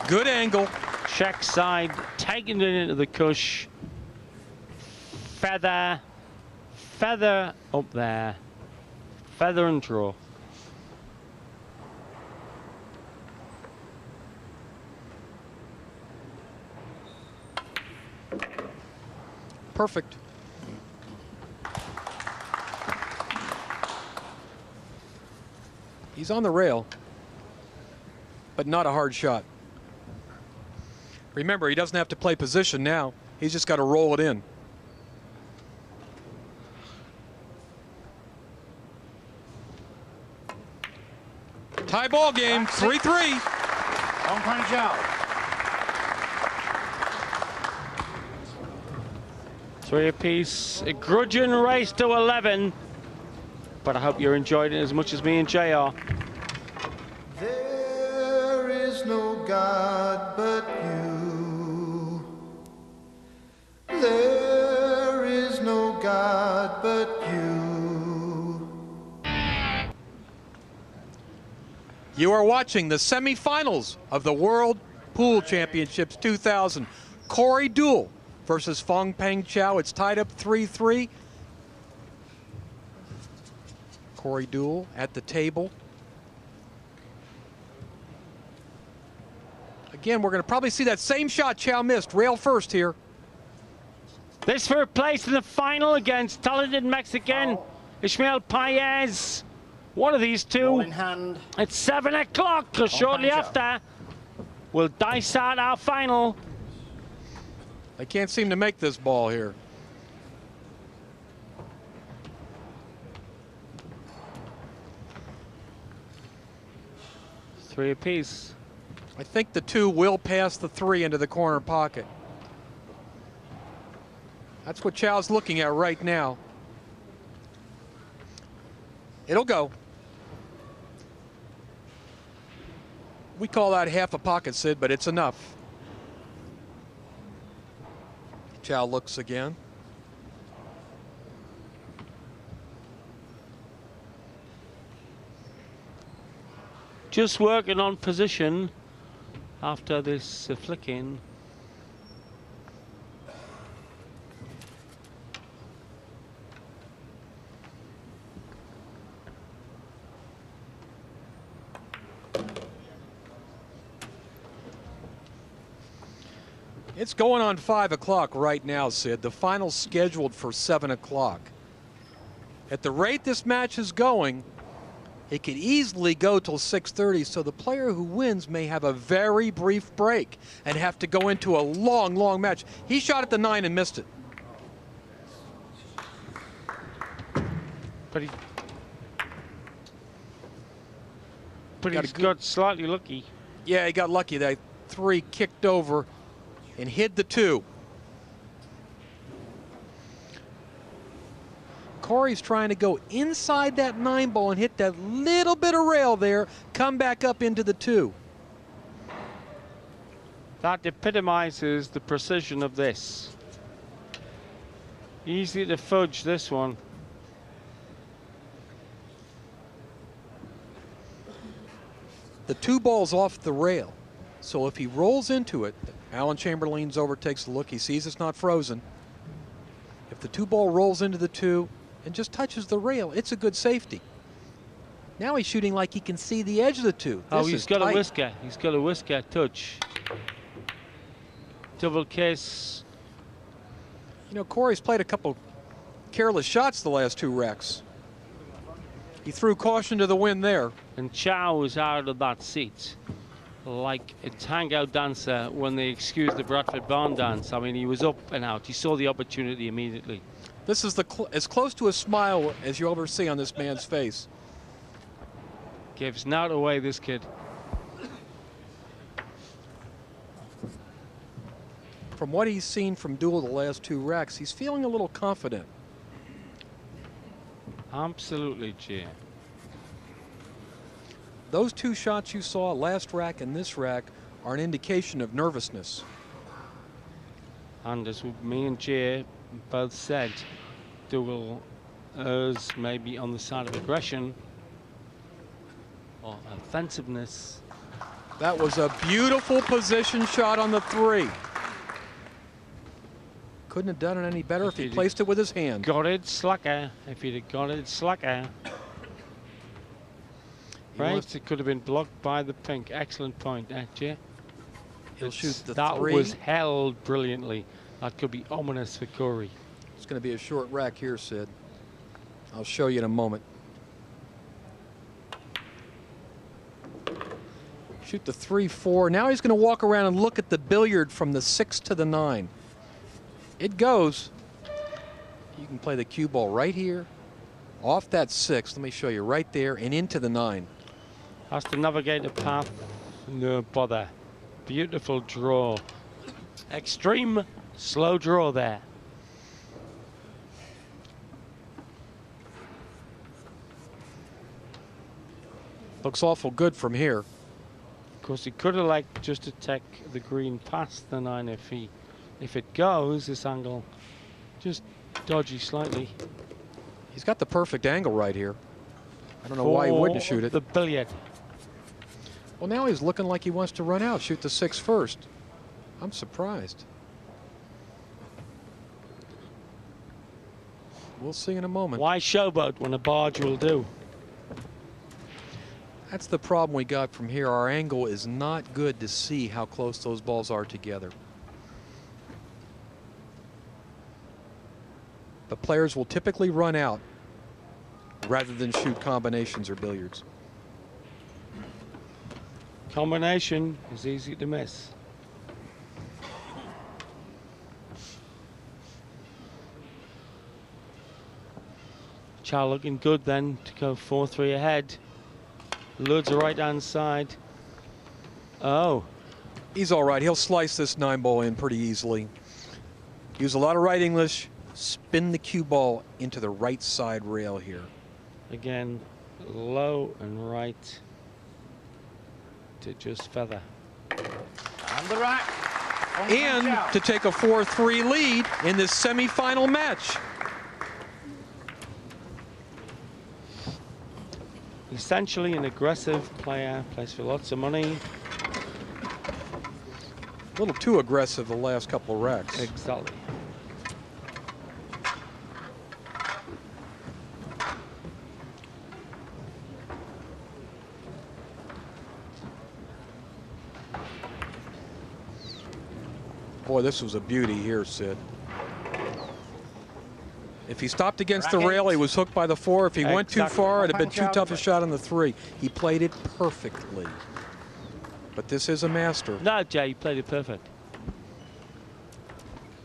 Good angle. Check side, taking it into the cush. Feather, feather up there. Feather and draw. Perfect. He's on the rail, but not a hard shot. Remember, he doesn't have to play position now. He's just got to roll it in. Tie ball game, 3-3. Fong-Pang Chao. 3 apiece. A grudging race to 11. But I hope you're enjoying it as much as me and JR. There is no God but you. There is no God but you. You are watching the semifinals of the World Pool Championships 2000. Deuel versus Fong-Pang Chao. It's tied up 3-3. Deuel at the table. Again, we're going to probably see that same shot Chao missed. Rail first here. This for a place in the final against talented Mexican Ismael Paez. One of these two. Ball in hand. It's 7 o'clock, because shortly after, we'll dice out our final. They can't seem to make this ball here. Three apiece. I think the 2 will pass the 3 into the corner pocket. That's what Chao's looking at right now. It'll go. We call that half a pocket, Sid, but it's enough. Chao looks again. Just working on position after this flicking. It's going on 5 o'clock right now, Sid. The final's scheduled for 7 o'clock. At the rate this match is going, it could easily go till 6:30, so the player who wins may have a very brief break and have to go into a long, long match. He shot at the 9 and missed it. But he's got slightly lucky. Yeah, he got lucky. That 3 kicked over and hid the 2. Corey's trying to go inside that 9 ball and hit that little bit of rail there, come back up into the 2. That epitomizes the precision of this. Easy to fudge this one. The 2 ball's off the rail, so if he rolls into it, Alan Chamberlain leans over, takes a look, he sees it's not frozen. If the 2 ball rolls into the 2 and just touches the rail, it's a good safety. Now he's shooting like he can see the edge of the two. Oh, This he's is got tight. a whisker. He's got a whisker touch. Double kiss. You know, Corey's played a couple careless shots the last 2 wrecks. He threw caution to the wind there. And Chao was out of that seat like a tango dancer when they excused the Bradford Barn dance. I mean, he was up and out. He saw the opportunity immediately. This is as close to a smile as you'll ever see on this man's face. Gives not away, this kid. From what he's seen from Deuel the last 2 wrecks, he's feeling a little confident. Absolutely, Jay. Those 2 shots you saw, last rack and this rack, are an indication of nervousness. And as me and Jay both said, Deuel is maybe on the side of aggression or offensiveness. That was a beautiful position shot on the 3. Couldn't have done it any better if he placed it with his hand. Got it, slacker. If he'd have got it, slacker. Right, it could have been blocked by the pink. Excellent point, Jay. He'll shoot the 3. That was held brilliantly. That could be ominous for Corey. It's going to be a short rack here, Sid. I'll show you in a moment. Shoot the 3-4. Now he's going to walk around and look at the billiard from the 6 to the 9. It goes. You can play the cue ball right here, off that 6. Let me show you right there and into the 9. Has to navigate the path. No bother. Beautiful draw. Extreme slow draw there. Looks awful good from here. Of course, he could have liked just to take the green past the 9 if it goes this angle. Just dodgy slightly. He's got the perfect angle right here. I don't know why he wouldn't shoot it. The billiard. Well, now he's looking like he wants to run out, shoot the 6 first. I'm surprised. We'll see in a moment. Why showboat when a barge will do? That's the problem we got from here. Our angle is not good to see how close those balls are together. But players will typically run out rather than shoot combinations or billiards. Combination is easy to miss. Chao looking good then to go 4-3 ahead. Loads of right-hand side. Oh. He's all right. He'll slice this 9 ball in pretty easily. Use a lot of right English. Spin the cue ball into the right side rail here. Again, low and right to just feather. And the rack. And to take a 4-3 lead in this semifinal match. Essentially an aggressive player, plays for lots of money. A little too aggressive the last couple of racks. Exactly. Boy, this was a beauty here, Sid. If he stopped against the rail, he was hooked by the 4. If he went too far, it'd have been too tough a shot on the 3. He played it perfectly. But this is a master. No, Jay, he played it perfect.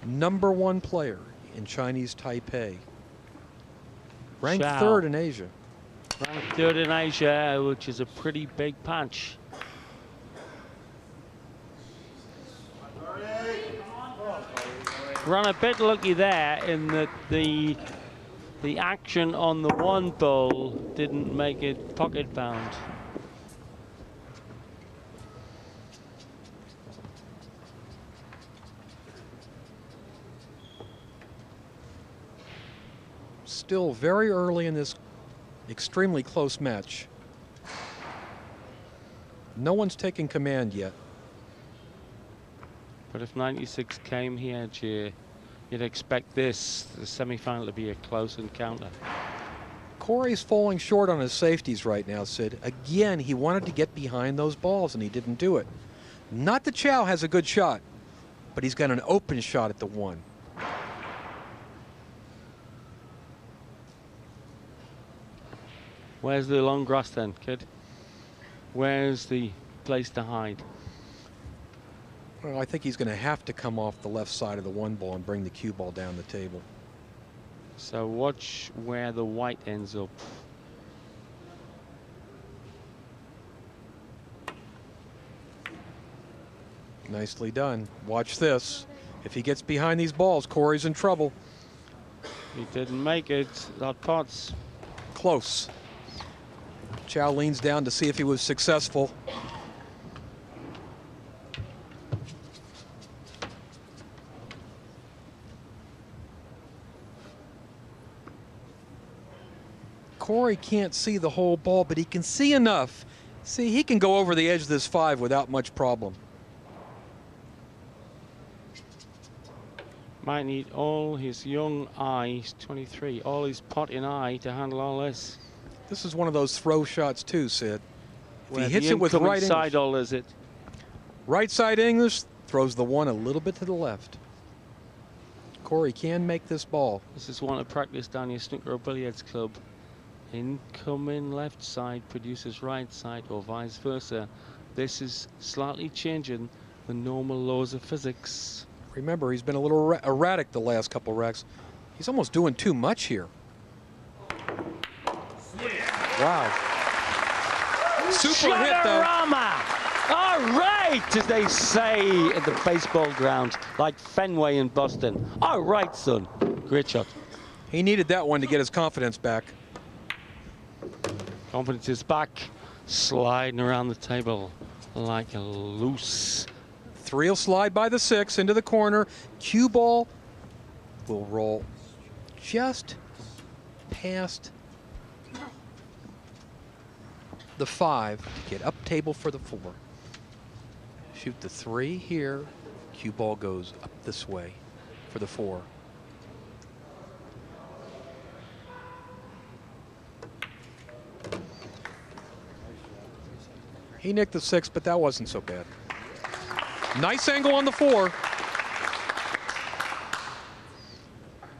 #1 player in Chinese Taipei. Ranked Chao. 3rd in Asia. Ranked 3rd in Asia, which is a pretty big punch. Run a bit lucky there in that the action on the 1 ball didn't make it pocket bound. Still very early in this extremely close match. No one's taking command yet. But if 96 came here, you'd expect this, the semi-final, to be a close encounter. Corey's falling short on his safeties right now, Sid. Again, he wanted to get behind those balls, and he didn't do it. Not that Chao has a good shot, but he's got an open shot at the 1. Where's the long grass then, kid? Where's the place to hide? Well, I think he's going to have to come off the left side of the 1 ball and bring the cue ball down the table. So watch where the white ends up. Nicely done. Watch this. If he gets behind these balls, Corey's in trouble. He didn't make it. That pot's close. Chao leans down to see if he was successful. Corey can't see the whole ball, but he can see enough. See, he can go over the edge of this 5 without much problem. Might need all his young eye, he's 23, all his potting eye to handle all this. This is one of those throw shots too, Sid. If Where he hits it with right side all is it? Right side English, throws the 1 a little bit to the left. Corey can make this ball. This is one to practice down your snooker or billiards club. Incoming left side produces right side or vice versa. This is slightly changing the normal laws of physics. Remember, he's been a little erratic the last couple racks. He's almost doing too much here. Wow. Super hit, though. All right, as they say at the baseball ground, like Fenway in Boston. All right, son. Great shot. He needed that one to get his confidence back. Confidence is back, sliding around the table like a loose. 3 will slide by the 6 into the corner. Cue ball will roll just past the 5 to get up table for the 4. Shoot the 3 here. Cue ball goes up this way for the 4. He nicked the 6, but that wasn't so bad. Nice angle on the 4.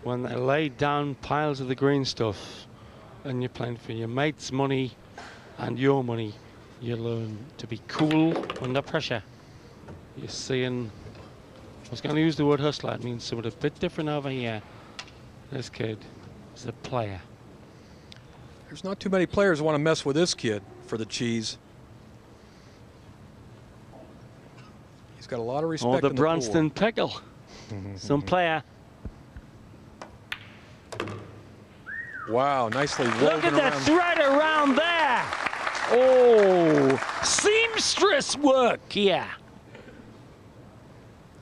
When they lay down piles of the green stuff and you're playing for your mate's money and your money, you learn to be cool under pressure. You're seeing, I was going to use the word hustler, it means something a bit different over here. This kid is a player. There's not too many players who want to mess with this kid for the cheese. He's got a lot of respect. Or the in Bronston pickle. Some player. Wow, nicely woven Look at that around. thread around there. Oh, seamstress work here.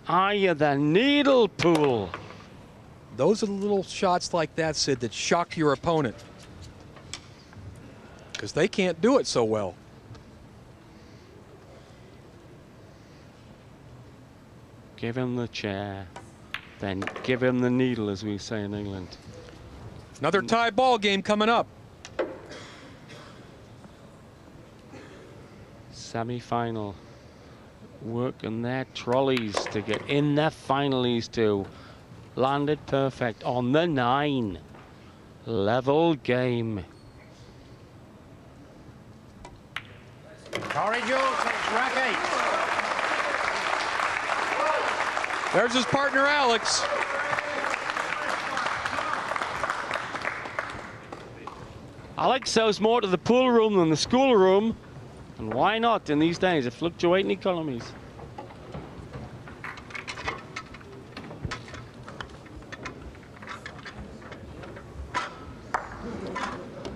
Eye of the needle pool. Those are the little shots like that, Sid, that shock your opponent. Because they can't do it so well. Give him the chair, then give him the needle, as we say in England. Another tie ball game coming up. Semi-final. Working their trolleys to get in their final, these two. Landed perfect on the 9. Level game. Corey Deuel takes rack 8. There's his partner, Alex. Alex sells more to the pool room than the school room. And why not in these days of fluctuating economies?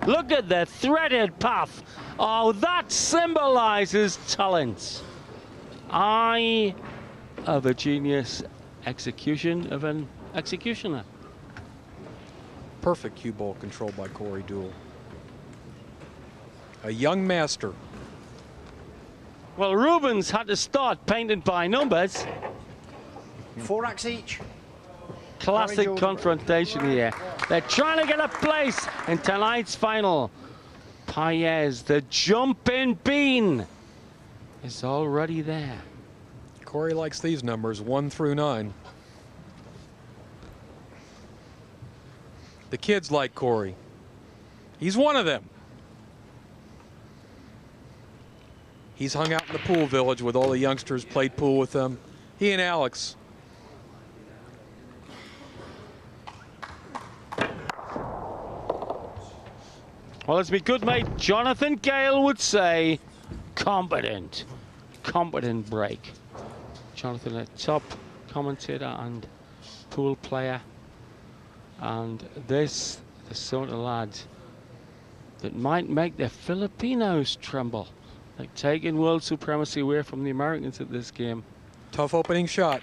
Look at the threaded path. Oh, that symbolizes talent. Eye of a genius, execution of an executioner. Perfect cue ball control by Corey Deuel. A young master. Well, Rubens had to start painted by numbers. 4 racks each. Classic confrontation here. They're trying to get a place in tonight's final. Paez, the jumping bean, is already there. Corey likes these numbers, 1 through 9. The kids like Corey. He's one of them. He's hung out in the pool village with all the youngsters, played pool with them. He and Alex. Well, as my good mate Jonathan Gale would say, competent break. Jonathan, a top commentator and pool player. And this, the sort of lad that might make the Filipinos tremble. Like taking world supremacy away from the Americans at this game. Tough opening shot.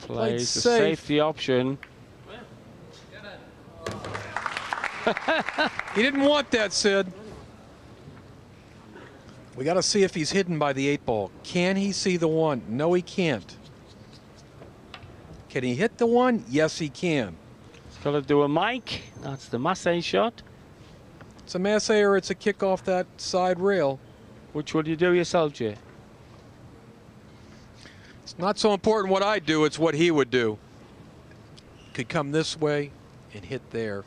Plays the safety option. He didn't want that, Sid. We got to see if he's hidden by the 8-ball. Can he see the 1? No, he can't. Can he hit the 1? Yes, he can. He's got to do a mic. That's the Massey shot. It's a Massey or it's a kick off that side rail. Which would you do yourself, Jay? It's not so important what I do, it's what he would do. Could come this way and hit there.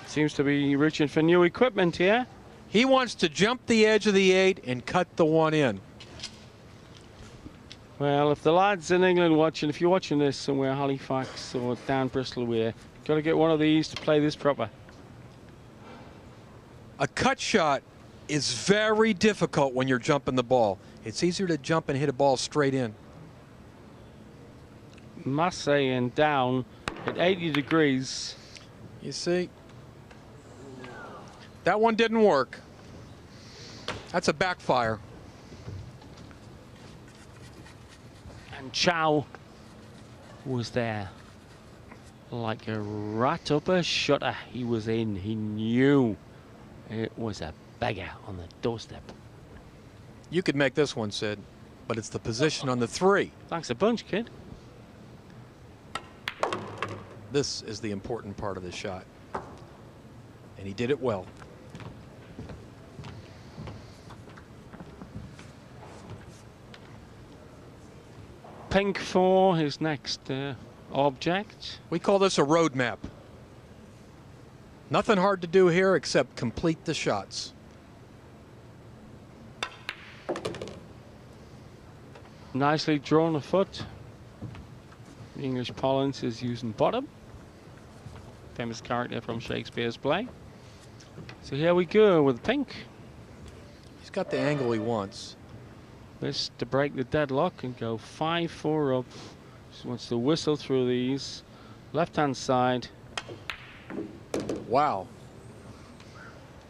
Seems to be reaching for new equipment here. He wants to jump the edge of the 8 and cut the 1 in. Well, if the lads in England watching, if you're watching this somewhere, Halifax or down Bristol way, got to get one of these to play this proper. A cut shot is very difficult when you're jumping the ball. It's easier to jump and hit a ball straight in. Massey and down at 80 degrees. You see, that one didn't work. That's a backfire. And Chao was there like a rat up a shutter. He was in. He knew it was a beggar on the doorstep. You could make this one, Sid, but it's the position on the 3. Thanks a bunch, kid. This is the important part of the shot. And he did it well. Pink for his next object. We call this a road map. Nothing hard to do here except complete the shots. Nicely drawn a foot. The English parlance is using bottom. Famous character from Shakespeare's play. So here we go with pink. He's got the angle he wants. This to break the deadlock and go 5-4 up. Just wants to whistle through these. Left hand side. Wow.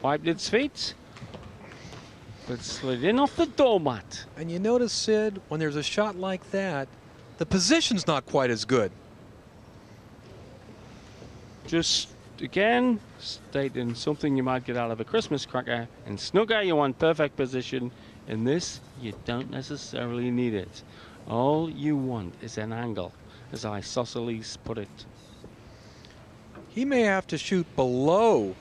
Wiped its feet. But slid in off the doormat. And you notice, Sid, when there's a shot like that, the position's not quite as good. Just again, stating something you might get out of a Christmas cracker. In snooker, you want perfect position. In this, you don't necessarily need it. All you want is an angle, as Isosceles put it. He may have to shoot below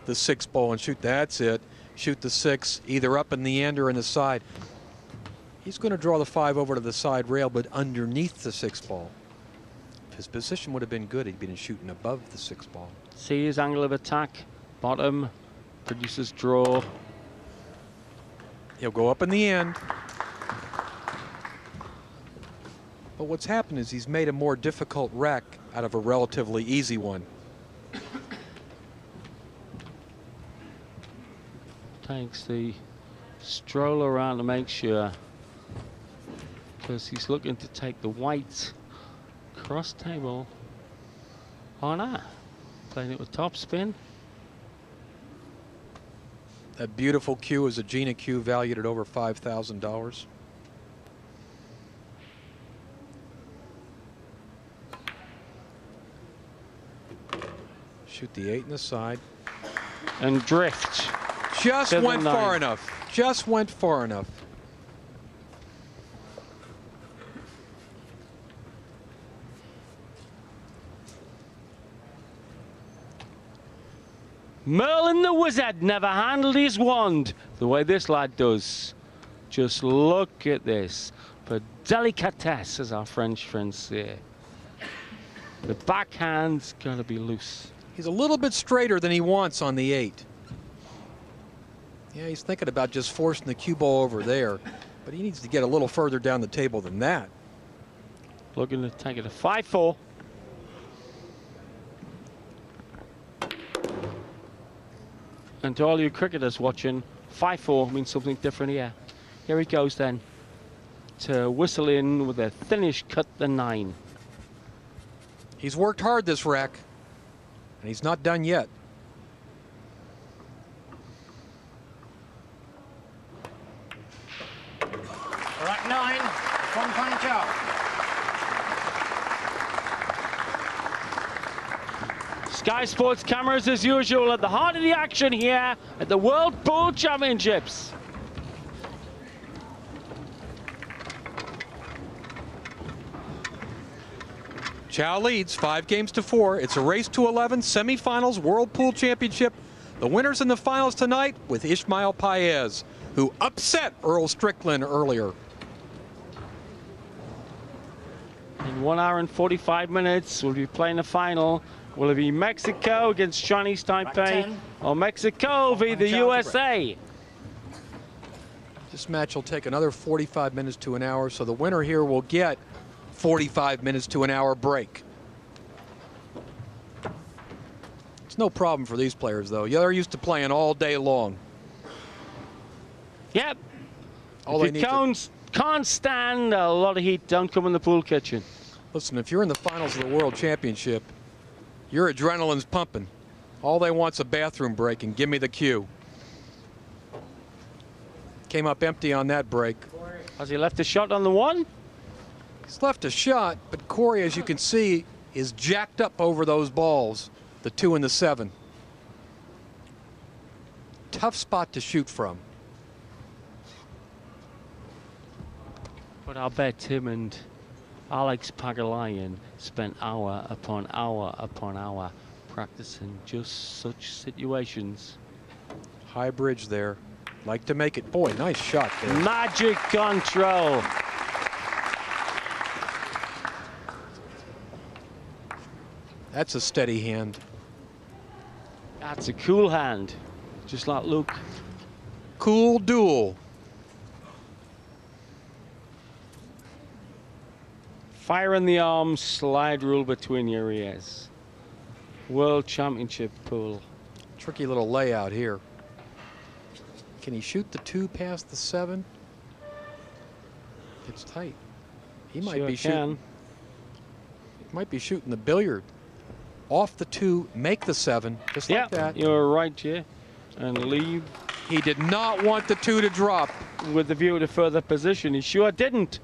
the 6-ball and shoot. That's it. Shoot the 6 either up in the end or in the side. He's going to draw the 5 over to the side rail, but underneath the 6-ball. If his position would have been good, he'd been shooting above the 6-ball. See his angle of attack. Bottom produces draw. He'll go up in the end. But what's happened is he's made a more difficult rack out of a relatively easy one. Takes the stroll around to make sure, because he's looking to take the white cross table. Oh no, playing it with top spin. That beautiful cue is a Gina cue valued at over $5,000. Shoot the 8 in the side. And drift. Just went far enough. Just went far enough. Merlin the Wizard never handled his wand the way this lad does. Just look at this. For delicatesse, as our French friends say. The backhand's got to be loose. He's a little bit straighter than he wants on the 8. Yeah, he's thinking about just forcing the cue ball over there, but he needs to get a little further down the table than that. Looking to take it to 5-4. And to all you cricketers watching, 5-4 means something different here. Here he goes then to whistle in with a thinnish cut the 9. He's worked hard this rack, and he's not done yet. Rack 9, Fong-Pang Chao. Sky Sports cameras as usual at the heart of the action here at the World Pool Championships. Chao leads 5-4. It's a race to 11, semifinals, World Pool Championship. The winners in the finals tonight with Ismael Paez, who upset Earl Strickland earlier. In 1 hour and 45 minutes, we'll be playing the final. Will it be Mexico against Chinese Taipei or Mexico v. the USA? This match will take another 45 minutes to an hour, so the winner here will get 45 minutes to an hour break. It's no problem for these players, though. Yeah, they're used to playing all day long. Yep. All if you can't stand a lot of heat, don't come in the pool kitchen. Listen, if you're in the finals of the World Championship, your adrenaline's pumping. All they want's a bathroom break, and give me the cue. Came up empty on that break. Has he left a shot on the 1? He's left a shot, but Corey, as you can see, is jacked up over those balls, the 2 and the 7. Tough spot to shoot from. But I'll bet Tim and Alex Pagalayan spent hour upon hour upon hour practicing just such situations. High bridge there. Like to make it. Boy, nice shot there. Magic control. That's a steady hand. That's a cool hand. Just like Luke. Cool Deuel. Fire in the arms, slide rule between your ears. World Championship pool. Tricky little layout here. Can he shoot the 2 past the 7? It's tight. He might be shooting. He might be shooting the billiard. Off the 2, make the 7, just like that. You're right, Jay. And leave. He did not want the 2 to drop. With the view to further position, he sure didn't.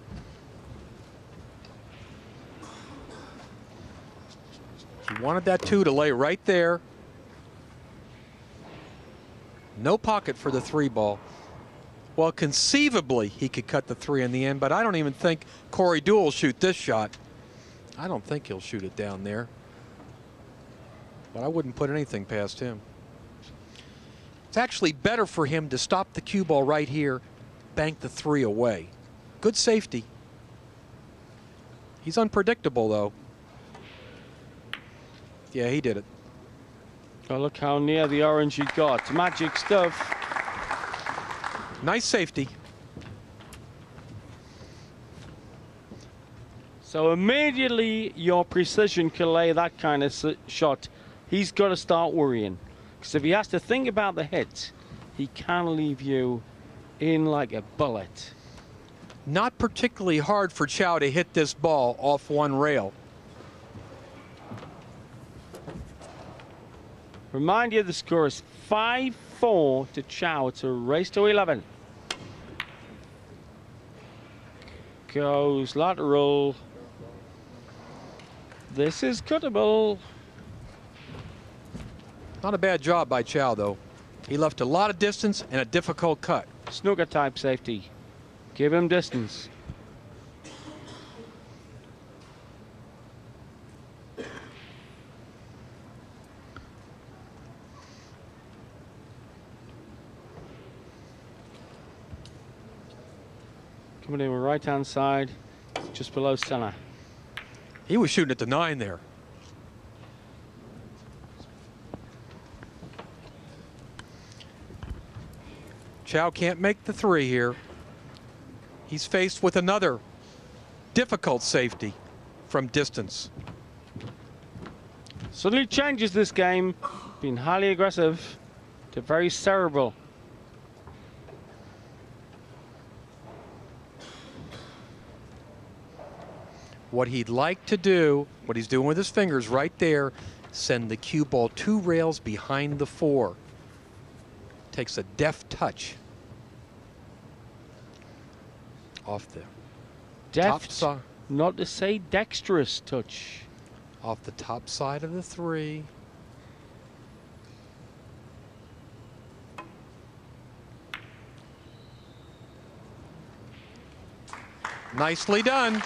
He wanted that 2 to lay right there. No pocket for the 3 ball. Well, conceivably, he could cut the 3 in the end, but I don't even think Corey Deuel will shoot this shot. I don't think he'll shoot it down there. But I wouldn't put anything past him. It's actually better for him to stop the cue ball right here, bank the 3 away. Good safety. He's unpredictable, though. Yeah, he did it. Oh, look how near the orange he got. Magic stuff. Nice safety. So immediately your precision can lay that kind of shot. He's got to start worrying. Because if he has to think about the hit, he can leave you in like a bullet. Not particularly hard for Chao to hit this ball off one rail. Remind you, the score is 5-4 to Chao to race to 11. Goes lateral. This is cuttable. Not a bad job by Chao, though. He left a lot of distance and a difficult cut. Snooker type safety. Give him distance. Coming in with right-hand side, just below center. He was shooting at the 9 there. Chao can't make the 3 here. He's faced with another difficult safety from distance. Suddenly changes this game, being highly aggressive to very cerebral. What he'd like to do, what he's doing with his fingers right there, send the cue ball 2 rails behind the 4. Takes a deft touch off the top side. Not to say dexterous touch. Off the top side of the 3. Nicely done.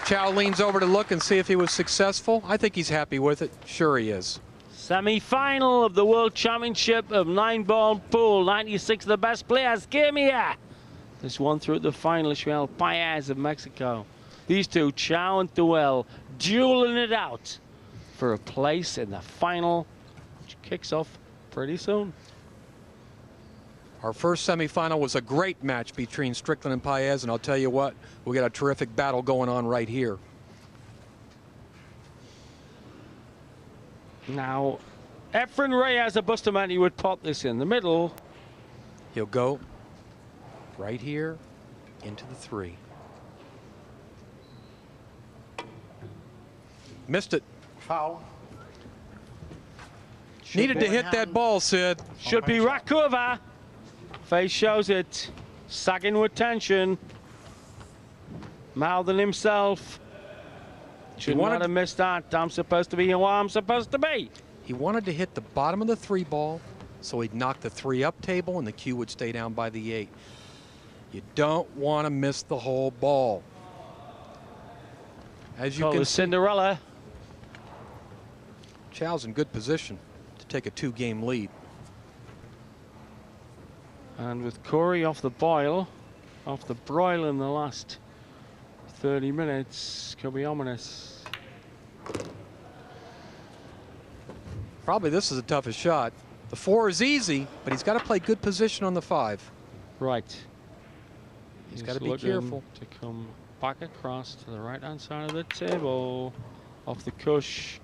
Chao leans over to look and see if he was successful. I think he's happy with it. Sure he is. Semi-final of the World Championship of 9-ball pool. 96 of the best players came here. This one through the final, Ismael Paez of Mexico. These two, Chao and Deuel, dueling it out for a place in the final, which kicks off pretty soon. Our first semifinal was a great match between Strickland and Paez, and I'll tell you what, we got a terrific battle going on right here. Now, Efren Reyes of Bustamante would pop this in the middle. He'll go right here into the 3. Missed it. Foul. Needed to hit that ball, Sid. Should be Rakova. Face shows it. Sagging with tension. Mouthing himself. Should not have missed that. I'm supposed to be who I'm supposed to be. He wanted to hit the bottom of the 3 ball so he'd knock the 3 up table and the cue would stay down by the 8. You don't want to miss the whole ball. As you can see, Cinderella. Chao's in good position to take a 2-game lead. And with Corey off the broil in the last 30 minutes, could be ominous. Probably this is the toughest shot. The 4 is easy, but he's got to play good position on the 5. Right. He's got to be careful. To come back across to the right-hand side of the table, off the cush.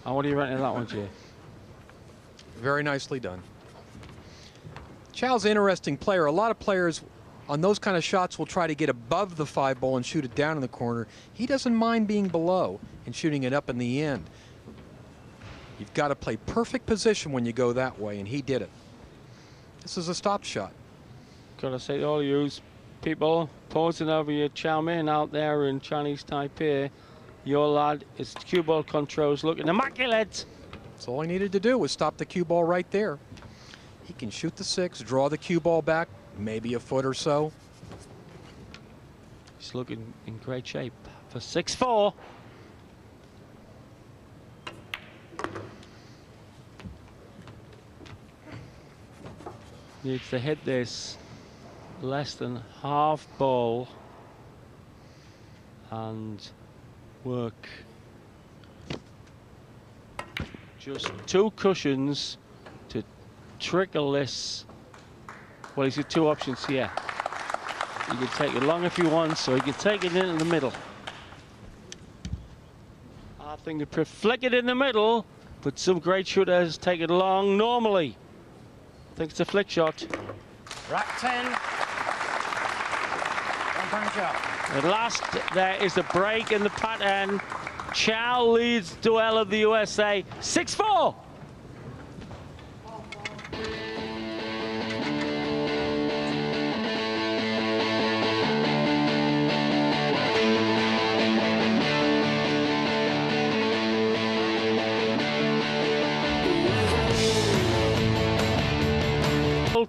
And what do you reckon of that one, Jay? Very nicely done. Chao's an interesting player. A lot of players on those kind of shots will try to get above the 5 ball and shoot it down in the corner. He doesn't mind being below and shooting it up in the end. You've got to play perfect position when you go that way, and he did it. This is a stop shot. Got to say to all you people posing over your Chao Min out there in Chinese Taipei, your lad, his cue ball controls looking immaculate. That's all he needed to do was stop the cue ball right there. He can shoot the 6, draw the cue ball back, maybe a foot or so. He's looking in great shape for 6-4. Needs to hit this less than half ball and work just 2 cushions to trickle this. Well, he's got 2 options here. He can take it long if he wants, so he can take it in the middle. I think he could flick it in the middle, but some great shooters take it long normally. I think it's a flick shot. Rack 10. Fong-Pang Chao. At last, there is a break in the pattern. Chao leads Deuel of the USA 6-4.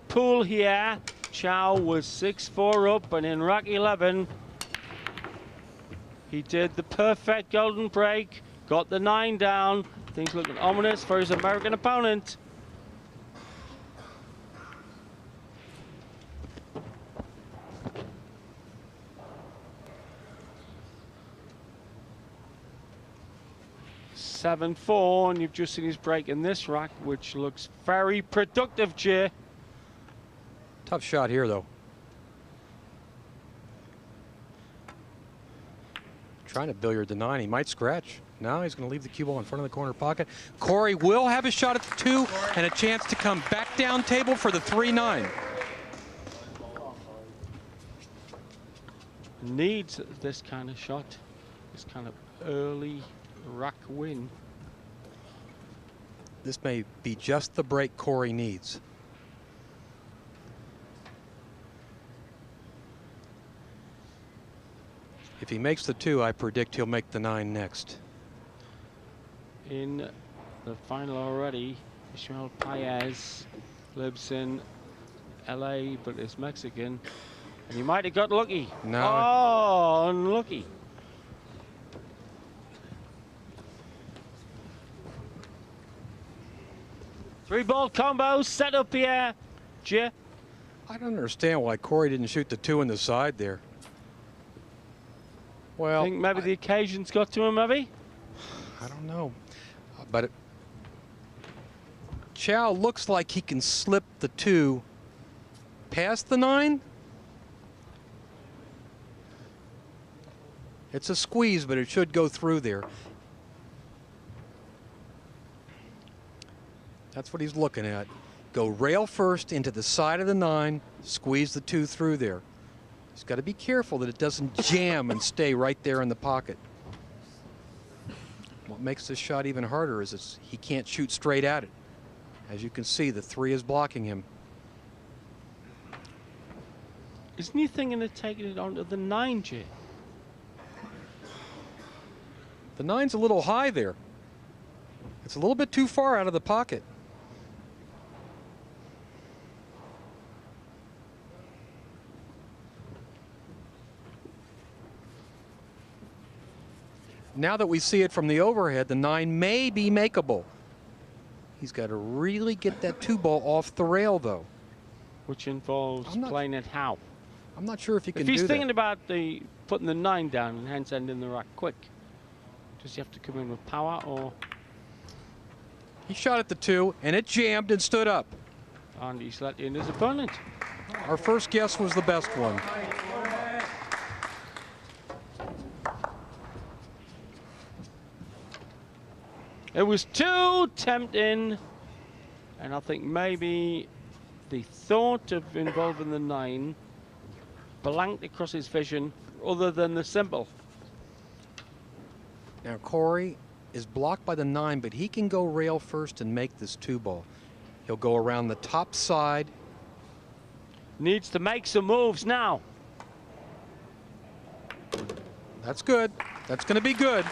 Pool here. Chao was 6-4 up, and in rack 11, he did the perfect golden break, got the 9 down. Things looking ominous for his American opponent. 7-4, and you've just seen his break in this rack, which looks very productive, Jay. Tough shot here, though. Trying to billiard the 9. He might scratch. Now he's going to leave the cue ball in front of the corner pocket. Corey will have a shot at the 2 and a chance to come back down table for the 3-9. Needs this kind of shot, this kind of early rack win. This may be just the break Corey needs. If he makes the 2, I predict he'll make the 9 next. In the final already, Ismael Paez lives in LA but is Mexican, and he might have got lucky. No. Oh, unlucky. Three-ball combo set up here, Jay. I don't understand why Corey didn't shoot the 2 in the side there. Well, I think maybe the occasion's got to him, maybe? I don't know. But Chao looks like he can slip the 2 past the 9. It's a squeeze, but it should go through there. That's what he's looking at. Go rail first into the side of the 9, squeeze the 2 through there. He's got to be careful that it doesn't jam and stay right there in the pocket. What makes this shot even harder is he can't shoot straight at it. As you can see, the 3 is blocking him. Isn't he thinking of taking it onto the 9, Jay? The 9's a little high there. It's a little bit too far out of the pocket. Now that we see it from the overhead, the 9 may be makeable. He's got to really get that 2 ball off the rail, though. Which involves playing it how? I'm not sure if he can do that. If he's thinking about putting the 9 down and hence ending the rack quick, does he have to come in with power, or? He shot at the 2, and it jammed and stood up. And he's let in his opponent. Our first guess was the best one. It was too tempting, and I think maybe the thought of involving the 9 blanked across his vision other than the symbol. Now Corey is blocked by the 9, but he can go rail first and make this 2 ball. He'll go around the top side. Needs to make some moves now. That's good. That's going to be good.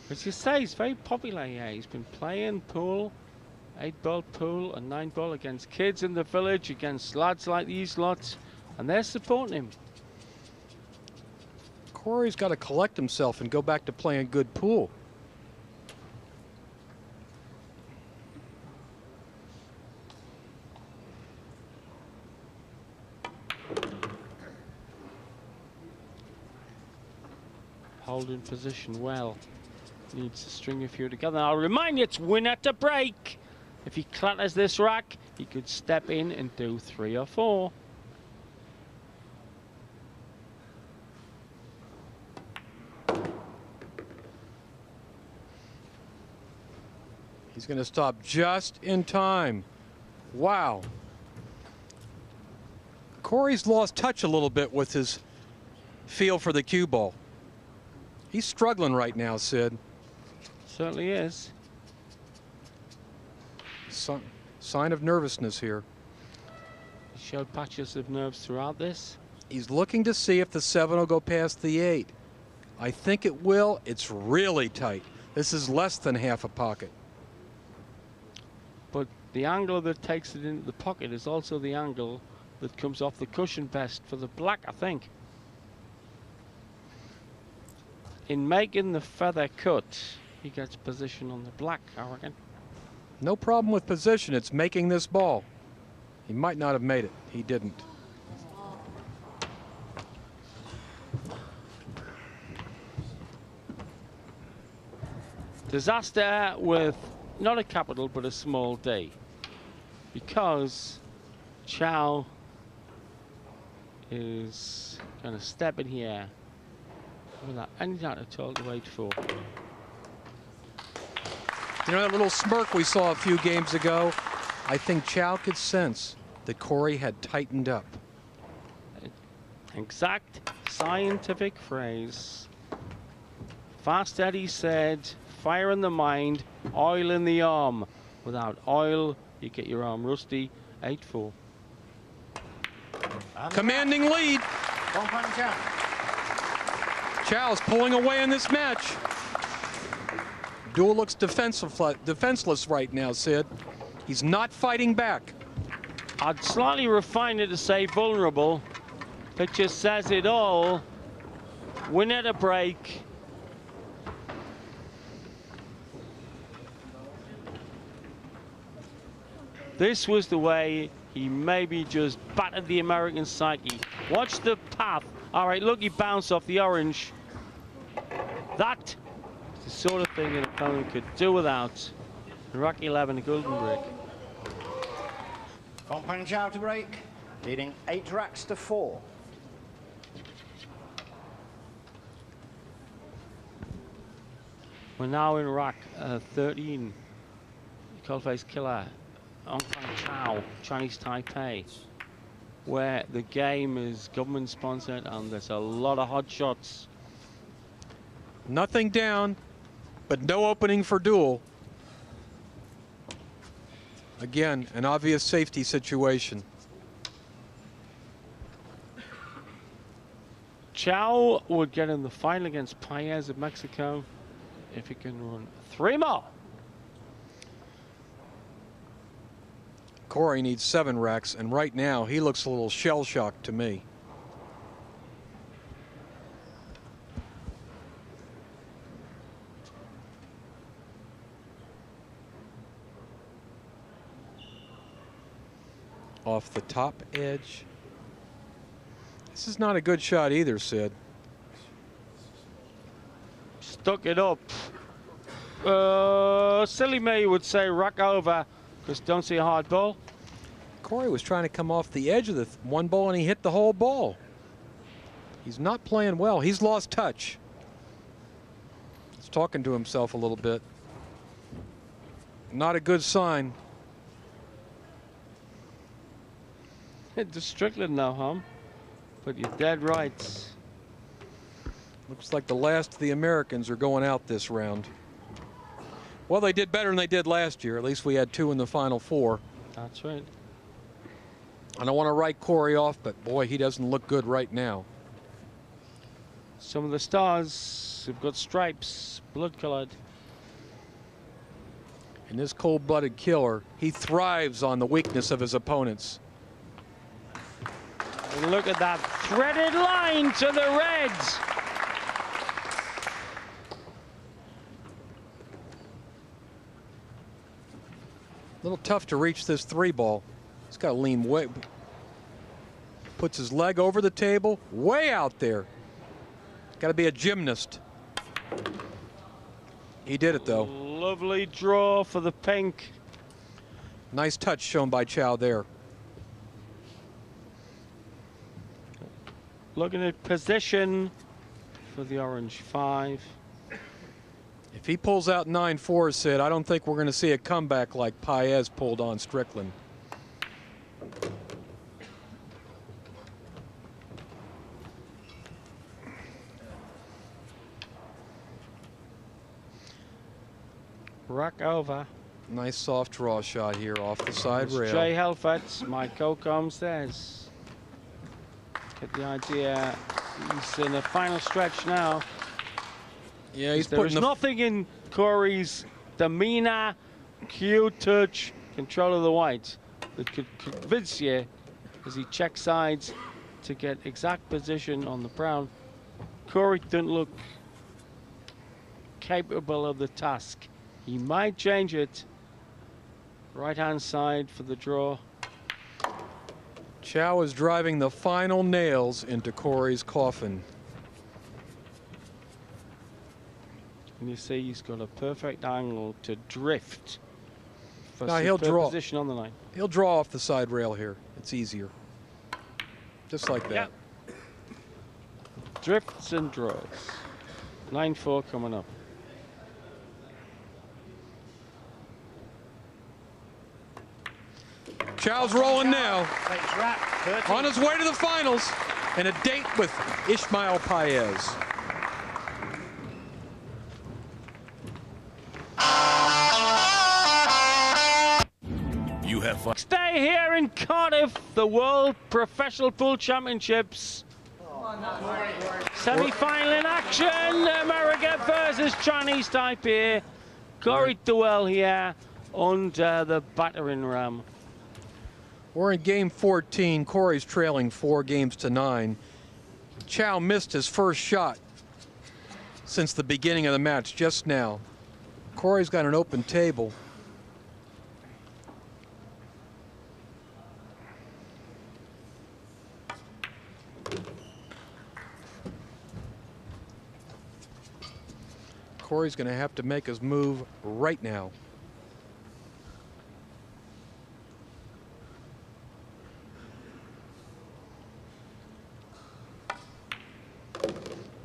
As you say, he's very popular here. He's been playing pool, 8-ball pool and 9-ball against kids in the village, against lads like these lots, and they're supporting him. Corey's got to collect himself and go back to playing good pool. Holding position well. Needs to string a few together. I'll remind you, it's win at a break. If he clatters this rack, he could step in and do 3 or 4. He's going to stop just in time. Wow. Corey's lost touch a little bit with his feel for the cue ball. He's struggling right now, Sid. Certainly is. Sign of nervousness here. He showed patches of nerves throughout this. He's looking to see if the 7 will go past the 8. I think it will. It's really tight. This is less than half a pocket. But the angle that takes it into the pocket is also the angle that comes off the cushion best for the black, I think. In making the feather cut, he gets position on the black, I reckon. No problem with position. It's making this ball. He might not have made it. He didn't. Disaster with not a capital but a small d, because Chao is going to step in here without any doubt at all to 8-4. You know that little smirk we saw a few games ago? I think Chao could sense that Corey had tightened up. Exact scientific phrase. Fast Eddie said, fire in the mind, oil in the arm. Without oil, you get your arm rusty. 8-4. Commanding lead. Fong-Pang Chao. Chao's pulling away in this match. Deuel looks defenseless right now, Sid. He's not fighting back. I'd slightly refine it to say vulnerable. It just says it all. Win at a break. This was the way he maybe just battered the American psyche. Watch the path. All right, look, he bounced off the orange. That is the sort of thing an opponent could do without. Rack 11, a golden brick. Fong-Pang Chao to break, leading 8 racks to 4. We're now in rack 13. Coldface Killer, Fong-Pang Chao, Chinese Taipei, where the game is government sponsored and there's a lot of hot shots. Nothing down, but no opening for Deuel. Again, an obvious safety situation. Chao would get in the final against Paez of Mexico if he can run 3 more. Corey needs 7 racks, and right now he looks a little shell-shocked to me. Off the top edge. This is not a good shot either, Sid. Stuck it up. Silly me would say rack over, because don't see a hard ball. Corey was trying to come off the edge of the one ball and he hit the whole ball. He's not playing well. He's lost touch. He's talking to himself a little bit. Not a good sign. To Strickland now, huh? But you're dead right. Looks like the last of the Americans are going out this round. Well, they did better than they did last year. At least we had 2 in the Final 4. That's right. I don't want to write Corey off, but boy, he doesn't look good right now. Some of the stars have got stripes, blood-colored. And this cold-blooded killer, he thrives on the weakness of his opponents. And look at that threaded line to the reds. A little tough to reach this 3 ball. He's got to lean way. Puts his leg over the table, way out there. Got to be a gymnast. He did it though. Lovely draw for the pink. Nice touch shown by Chao there. Looking at position for the orange 5. If he pulls out 9-4, Sid, I don't think we're going to see a comeback like Paez pulled on Strickland. Rack over. Nice soft draw shot here off the side rail. Jay Helfert, my co-com says. Get the idea. He's in the final stretch now. Yeah, he's There's nothing in Corey's demeanor, cue, touch, control of the white that could convince you as he checks sides to get exact position on the brown. Corey doesn't look capable of the task. He might change it. Right-hand side for the draw. Chao is driving the final nails into Corey's coffin. And you see he's got a perfect angle to drift for now he'll draw position on the line. He'll draw off the side rail here. It's easier. Just like that. Yep. Drifts and draws. 9-4 coming up. Chao's rolling now. On his way to the finals and a date with Ismael Paez. You have fun. Stay here in Cardiff, the World Professional Pool Championships. Semi-final in action. America versus Chinese Taipei. Corey Deuel here under the battering ram. We're in game 14. Corey's trailing 4-9. Chao missed his first shot since the beginning of the match just now. Corey's got an open table. Corey's going to have to make his move right now.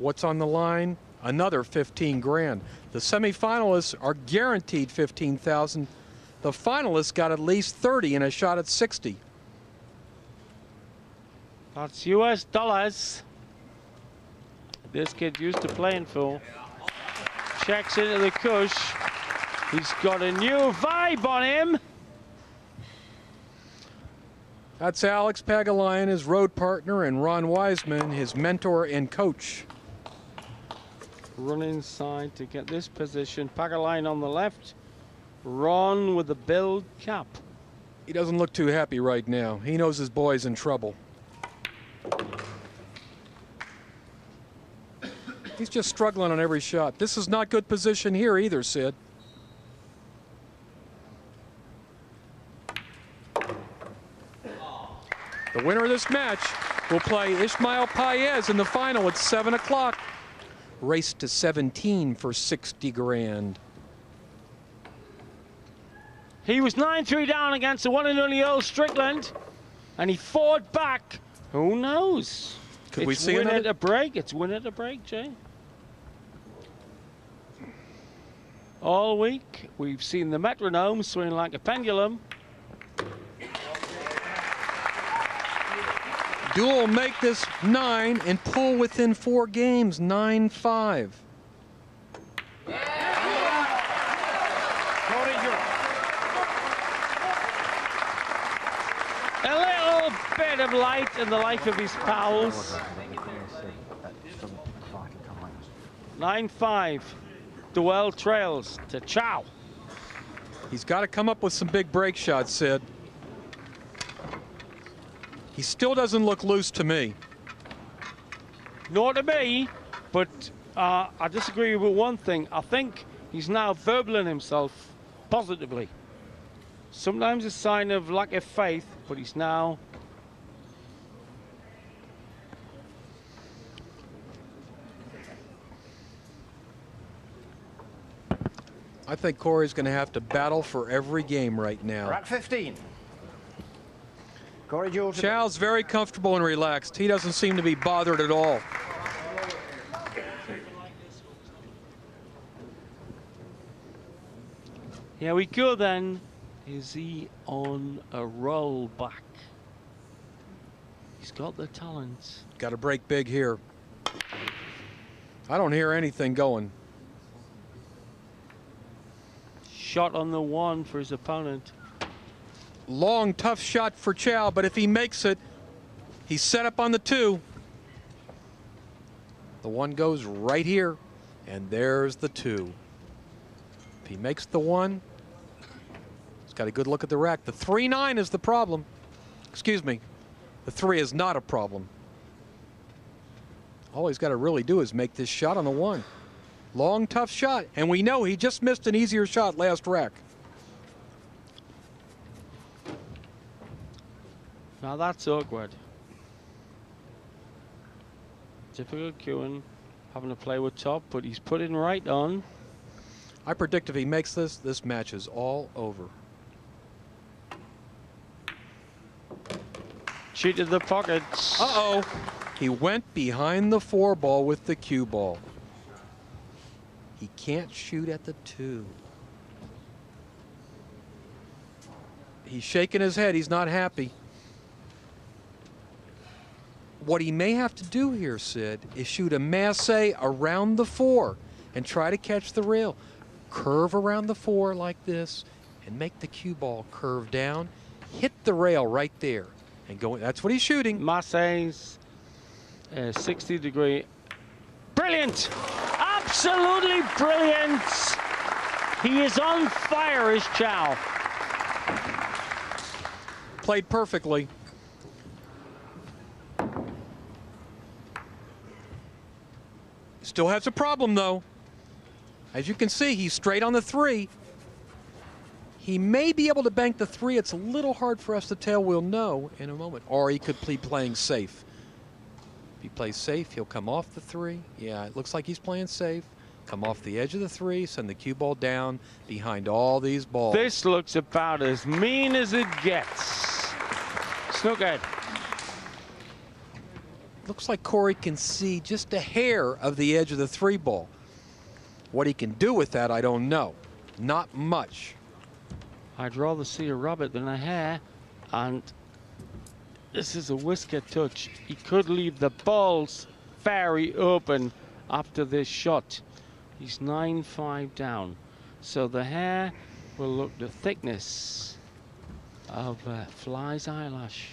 What's on the line? Another 15 grand. The semifinalists are guaranteed 15,000. The finalists got at least 30 and a shot at 60. That's US dollars. This kid used to playing for. Checks into the cush. He's got a new vibe on him. That's Alex Pagulayan, his road partner, and Ron Wiseman, his mentor and coach. Run inside to get this position. Pagulayan on the left. Ron with the build cap. He doesn't look too happy right now. He knows his boy's in trouble. He's just struggling on every shot. This is not good position here either, Sid. The winner of this match will play Ismael Paez in the final at 7 o'clock. Race to 17 for 60 grand. He was 9-3 down against the one and only Earl Strickland, and he fought back. Who knows? Could we see another? It's win at a break. It's win at a break, Jay. All week, we've seen the metronome swing like a pendulum. Deuel make this 9 and pull within 4 games, 9-5. A little bit of light in the life of his pals. 9-5. Deuel trails to Chao. He's got to come up with some big break shots, Sid. He still doesn't look loose to me. Nor to me, but I disagree with one thing. I think he's now verbaling himself positively. Sometimes a sign of lack of faith, but he's now. I think Corey's going to have to battle for every game right now. Rack 15. Corey Deuel. Chao's very comfortable and relaxed. He doesn't seem to be bothered at all. Here we go then. Is he on a roll back? He's got the talent. Got to break big here. I don't hear anything going. Shot on the 1 for his opponent. Long, tough shot for Chao, but if he makes it, he's set up on the 2. The 1 goes right here, and there's the 2. If he makes the 1, he's got a good look at the rack. The 3-9 is the problem. Excuse me, the 3 is not a problem. All he's got to really do is make this shot on the 1. Long, tough shot, and we know he just missed an easier shot last rack. Now that's awkward. Difficult queuing, having to play with top, but he's putting right on. I predict if he makes this, this match is all over. Cheated the pockets. Uh-oh. He went behind the 4 ball with the cue ball. He can't shoot at the 2. He's shaking his head. He's not happy. What he may have to do here, Sid, is shoot a masse around the 4 and try to catch the rail. Curve around the 4 like this and make the cue ball curve down. Hit the rail right there and go. That's what he's shooting. Masse's 60-degree. Brilliant! Absolutely brilliant! He is on fire, is Chao. Played perfectly. Still has a problem, though. As you can see, he's straight on the 3. He may be able to bank the 3. It's a little hard for us to tell. We'll know in a moment. Or he could be playing safe. If he plays safe, he'll come off the 3. Yeah, it looks like he's playing safe. Come off the edge of the 3, send the cue ball down behind all these balls. This looks about as mean as it gets. Snooker. Looks like Corey can see just a hair of the edge of the 3 ball. What he can do with that, I don't know. Not much. I'd rather see a rabbit than a hare, and this is a whisker touch. He could leave the balls very open after this shot. He's 9-5 down, so the hare will look the thickness of a fly's eyelash.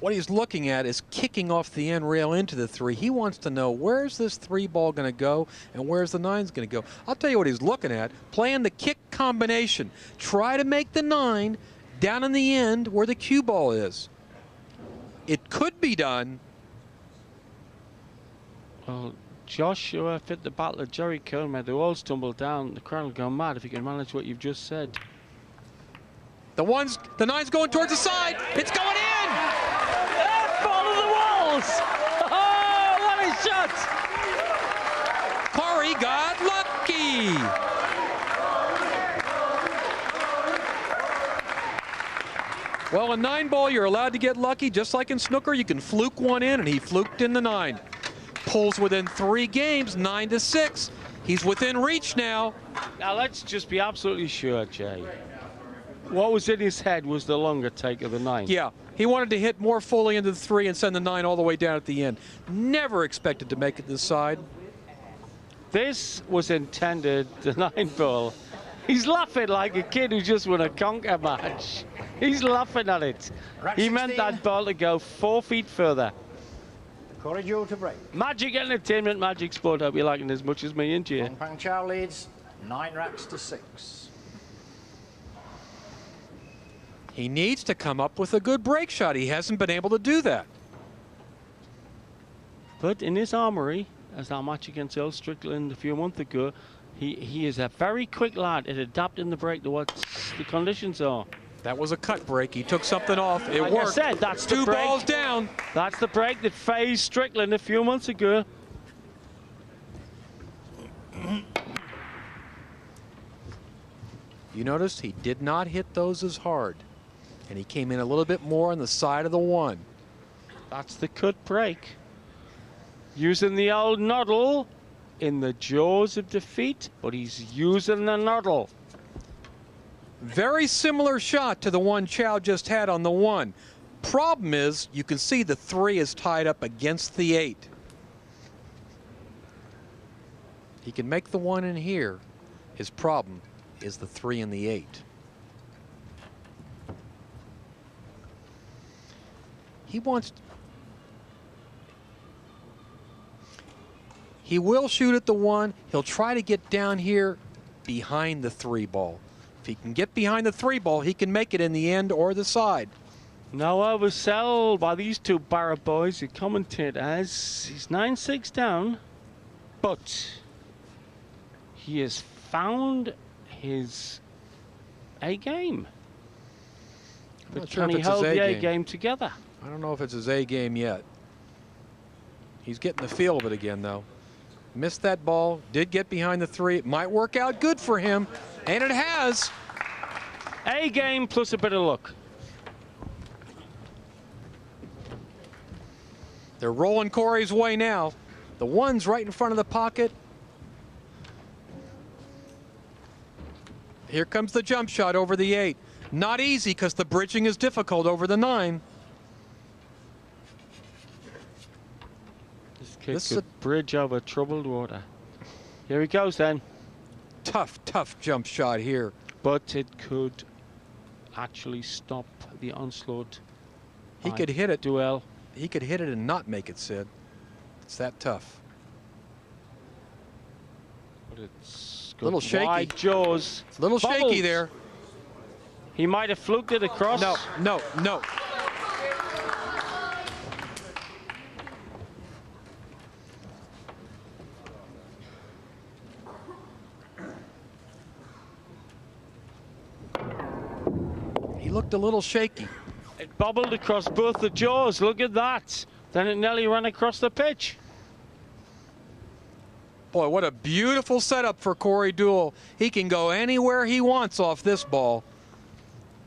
What he's looking at is kicking off the end rail into the 3. He wants to know where's this 3 ball going to go and where's the 9's going to go. I'll tell you what he's looking at, playing the kick combination. Try to make the 9 down in the end where the cue ball is. It could be done. Well, Joshua fit the battle of Jericho, made they all stumble down. The crowd will go mad if you can manage what you've just said. The 9's going towards the side. It's going in! Ball of the walls! Oh, what a shot! Corey got lucky! Well, a 9 ball, you're allowed to get lucky. Just like in snooker, you can fluke one in, and he fluked in the 9. Pulls within 3 games, 9-6. He's within reach now. Now, let's just be absolutely sure, Jay. What was in his head was the longer take of the 9. Yeah, he wanted to hit more fully into the 3 and send the 9 all the way down at the end. Never expected to make it this side. This was intended, the 9 ball. He's laughing like a kid who just won a conker match. He's laughing at it. He meant that ball to go 4 feet further. Corey Deuel to break. Magic entertainment, magic sport. Hope you're liking it as much as me and Jay. Fong-Pang Chao leads 9-6. He needs to come up with a good break shot. He hasn't been able to do that. But in his armory, as our match against Earl Strickland a few months ago, he is a very quick lad at adapting the break to what the conditions are. That was a cut break. He took something off. It like worked. I said, that's the 2 break. balls down. That's the break that phased Strickland a few months ago. You notice he did not hit those as hard. And he came in a little bit more on the side of the 1. That's the cut break. Using the old noddle in the jaws of defeat, but he's using the noddle. Very similar shot to the one Chao just had on the 1. Problem is, you can see the 3 is tied up against the 8. He can make the 1 in here. His problem is the 3 and the 8. He will shoot at the 1. He'll try to get down here behind the 3 ball. If he can get behind the 3 ball, he can make it in the end or the side. No oversell by these 2 Barra boys who commentate as he's 9-6 down, but he has found his A game. But can he hold the A game together? I don't know if it's his A game yet. He's getting the feel of it again, though. Missed that ball, did get behind the 3. It might work out good for him, and it has. A game plus a bit of luck. They're rolling Corey's way now. The 1's right in front of the pocket. Here comes the jump shot over the 8. Not easy because the bridging is difficult over the 9. This could bridge over troubled water. Here he goes then. Tough, tough jump shot here. But it could actually stop the onslaught. He could hit it. Deuel. He could hit it and not make it, Sid. It's that tough. But it's a little shaky. Wide jaws. It's a little shaky there. He might have fluked it across. No, no, no. He looked a little shaky. It bobbled across both the jaws. Look at that. Then it nearly ran across the pitch. Boy, what a beautiful setup for Corey Deuel. He can go anywhere he wants off this ball.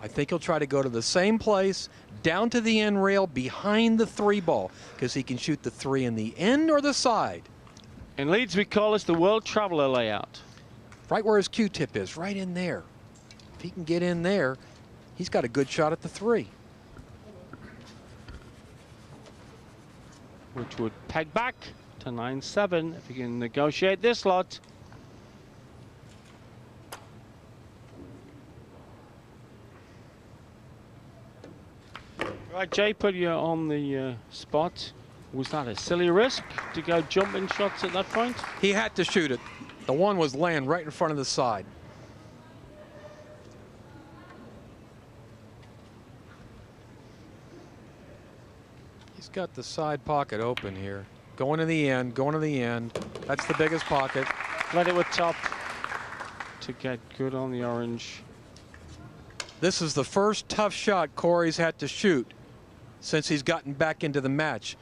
I think he'll try to go to the same place, down to the end rail, behind the 3 ball, because he can shoot the 3 in the end or the side. In Leeds, we call this the World Traveller layout. Right where his Q-tip is, right in there. If he can get in there, he's got a good shot at the 3. Which would peg back to 9-7 if he can negotiate this lot. Right, Jay, put you on the spot. Was that a silly risk to go jumping shots at that point? He had to shoot it. The 1 was laying right in front of the side. He's got the side pocket open here. Going to the end, going to the end. That's the biggest pocket. Let it with top to get good on the orange. This is the first tough shot Corey's had to shoot since he's gotten back into the match.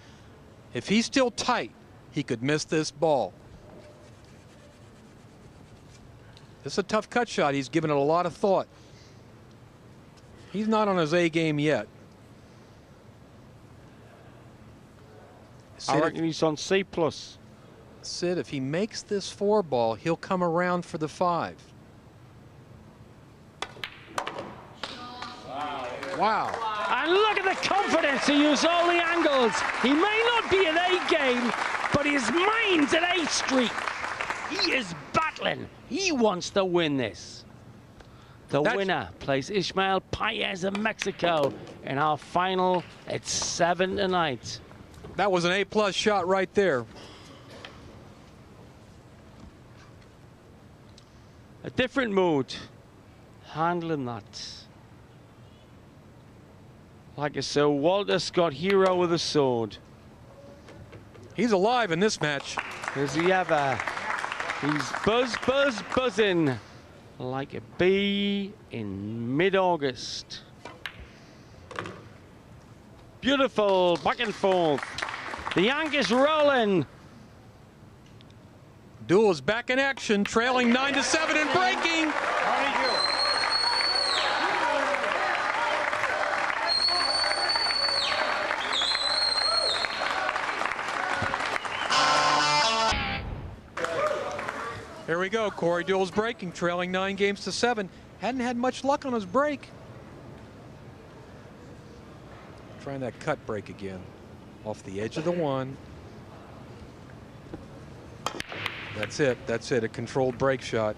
If he's still tight, he could miss this ball. This is a tough cut shot. He's given it a lot of thought. He's not on his A game yet. I reckon he's on C+. Sid, if he makes this 4 ball, he'll come around for the 5. Wow. And look at the confidence to use all the angles. He may not be an A game, but his mind's at A Street. He is battling. He wants to win this. The winner plays Ismael Paez of Mexico in our final at 7-8. That was an A+ shot right there. A different mood. Handling that. Like a Sir Walter Scott hero with a sword. He's alive in this match. Is he ever? He's buzzing like a bee in mid-August. Beautiful back and forth. The yank is rolling. Deuel is back in action, trailing 9-7 and breaking. Here we go. Corey Deuel's breaking, trailing 9-7. Hadn't had much luck on his break. Trying that cut break again. Off the edge of the 1. That's it. That's it. A controlled break shot.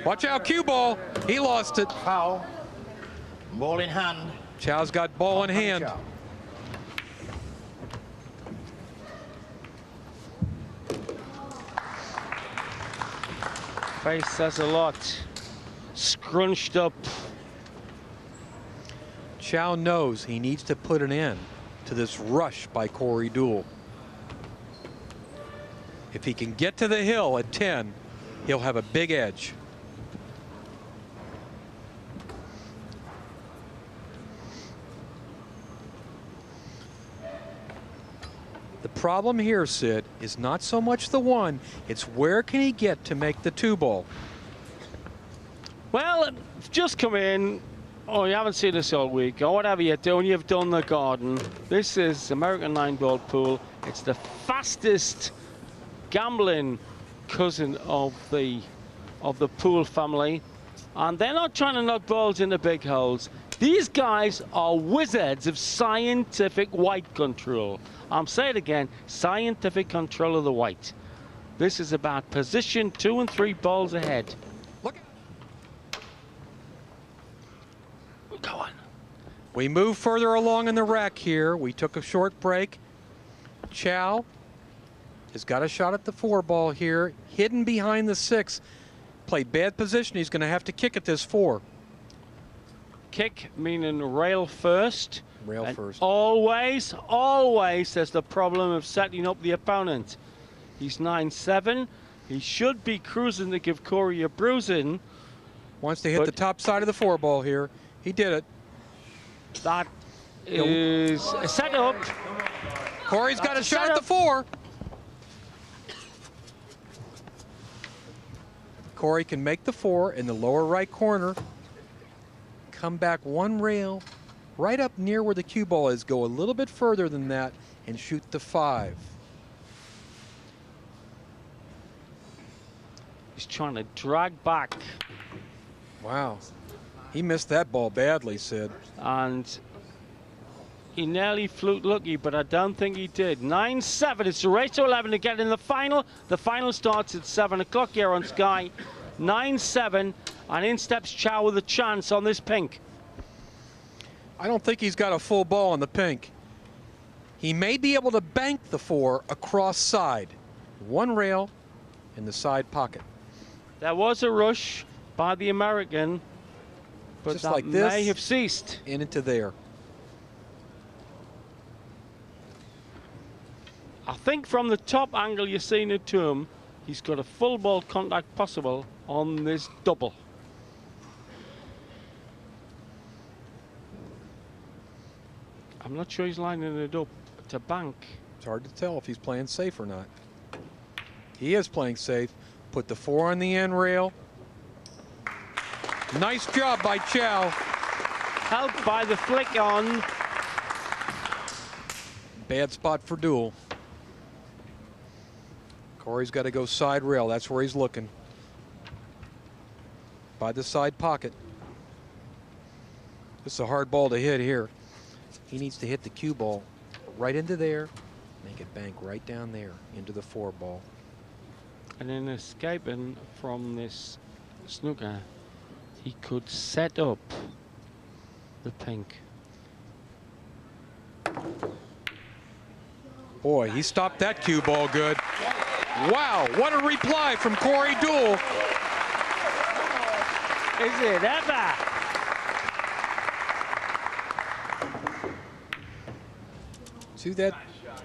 Watch out, cue ball. He lost it. Foul. Ball in hand. Chao's got ball in hand. Chao. Face says a lot. Scrunched up. Chao knows he needs to put an end to this rush by Corey Deuel. If he can get to the hill at 10, he'll have a big edge. The problem here, Sid, is not so much the one, it's where can he get to make the 2-ball. Well, just come in, or you haven't seen this all week, or whatever you're doing, you've done the garden. This is American 9-ball pool. It's the fastest gambling cousin of the pool family. And they're not trying to knock balls into big holes. These guys are wizards of scientific white control. I'm saying it again, scientific control of the white. This is about position 2 and 3 balls ahead. Go on. We move further along in the rack here. We took a short break. Chao has got a shot at the 4-ball here, hidden behind the 6. Played bad position. He's going to have to kick at this 4. Kick meaning rail first. Rail and first. Always there's the problem of setting up the opponent. He's 9-7. He should be cruising to give Corey a bruising. Wants to hit the top side of the 4-ball here. He did it. That is a setup. Corey's got a shot at the 4. Corey can make the 4 in the lower right corner. Come back 1 rail, right up near where the cue ball is. Go a little bit further than that and shoot the 5. He's trying to drag back. Wow. He missed that ball badly, Sid. And he nearly fluked lucky, but I don't think he did. 9-7. It's a race to 11 to get in the final. The final starts at 7 o'clock here on Sky. 9-7, and in steps Chao with a chance on this pink. I don't think he's got a full ball on the pink. He may be able to bank the 4 across side. 1 rail in the side pocket. There was a rush by the American, but just that like this, may have ceased. And into there. I think from the top angle you're seeing it to him, he's got a full ball contact possible on this double. I'm not sure he's lining it up to bank. It's hard to tell if he's playing safe or not. He is playing safe. Put the 4 on the end rail. Nice job by Chao. Helped by the flick on. Bad spot for Deuel. Corey's got to go side rail. That's where he's looking. By the side pocket. This is a hard ball to hit here. He needs to hit the cue ball right into there. Make it bank right down there into the 4-ball. And then escaping from this snooker, he could set up the pink. Boy, he stopped that cue ball good. Wow, what a reply from Corey Deuel. Is it ever? See that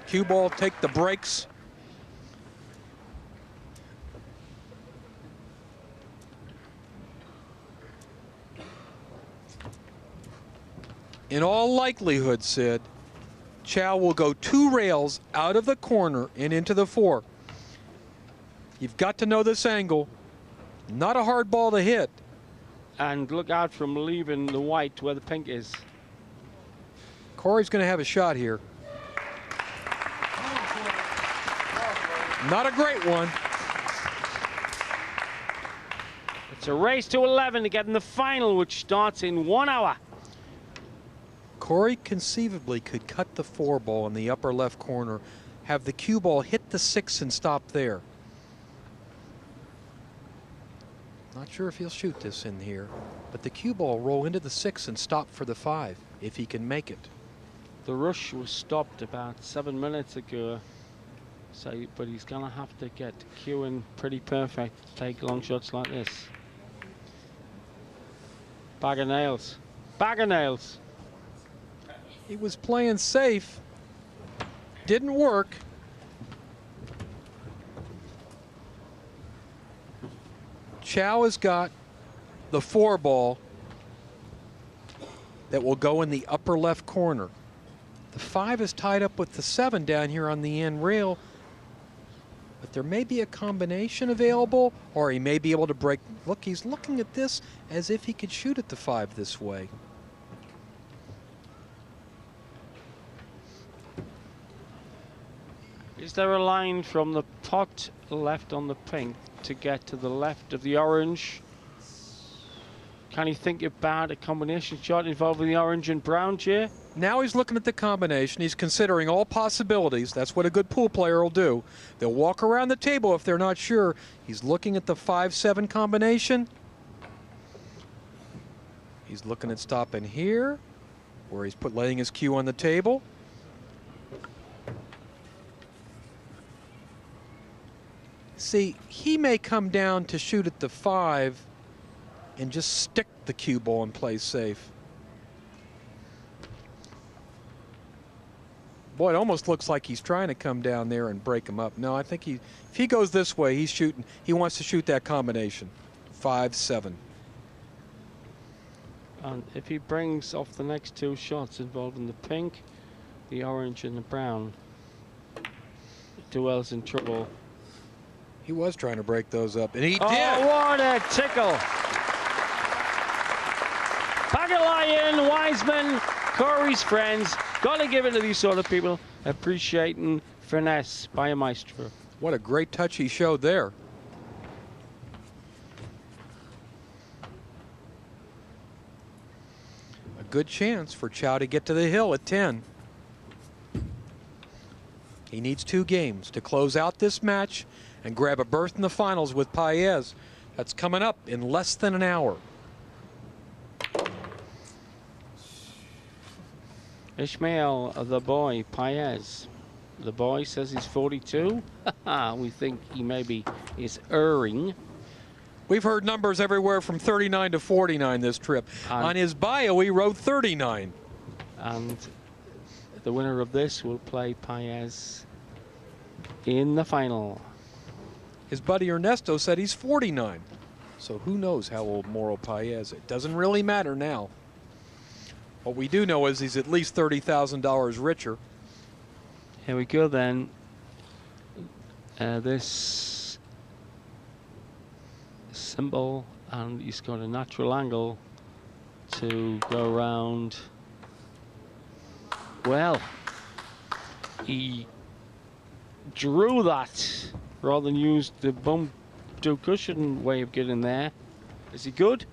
cue ball take the brakes? In all likelihood, Sid, Chao will go 2 rails out of the corner and into the 4. You've got to know this angle. Not a hard ball to hit. And look out from leaving the white where the pink is. Corey's going to have a shot here. Not a great one. It's a race to 11 to get in the final, which starts in 1 hour. Corey conceivably could cut the 4-ball in the upper left corner, have the cue ball hit the 6 and stop there. Not sure if he'll shoot this in here, but the cue ball roll into the 6 and stop for the 5 if he can make it. The rush was stopped about 7 minutes ago, so but he's gonna have to get cueing pretty perfect to take long shots like this. Bag of nails. Bag of nails. He was playing safe. Didn't work. Chao has got the 4-ball that will go in the upper left corner. The 5 is tied up with the 7 down here on the end rail. But there may be a combination available, or he may be able to break. Look, he's looking at this as if he could shoot at the 5 this way. Is there a line from the pot left on the pink to get to the left of the orange? Can he think about a combination shot involving the orange and brown, Jay? Now he's looking at the combination. He's considering all possibilities. That's what a good pool player will do. They'll walk around the table if they're not sure. He's looking at the 5-7 combination. He's looking at stopping here, where he's laying his cue on the table. See, he may come down to shoot at the 5 and just stick the cue ball and play safe. Boy, it almost looks like he's trying to come down there and break him up. No, I think if he goes this way, he's shooting. He wants to shoot that combination, 5-7. And if he brings off the next 2 shots involving the pink, the orange, and the brown, Deuel's in trouble. He was trying to break those up, and he did. Oh, what a tickle! Pagulayan, Wiseman, Corey's friends. Got to give it to these sort of people, appreciating finesse by a maestro. What a great touch he showed there. A good chance for Chao to get to the hill at 10. He needs 2 games to close out this match and grab a berth in the finals with Paez. That's coming up in less than an hour. Ismael, the boy, Paez. The boy says he's 42. We think he maybe is erring. We've heard numbers everywhere from 39 to 49 this trip. On his bio, he wrote 39. And the winner of this will play Paez in the final. His buddy Ernesto said he's 49. So who knows how old Mauro Paez is. It doesn't really matter now. What we do know is he's at least $30,000 richer. Here we go then. This symbol, and he's got a natural angle to go around. Well, he drew that rather than use the bump to cushion way of getting there. Is he good?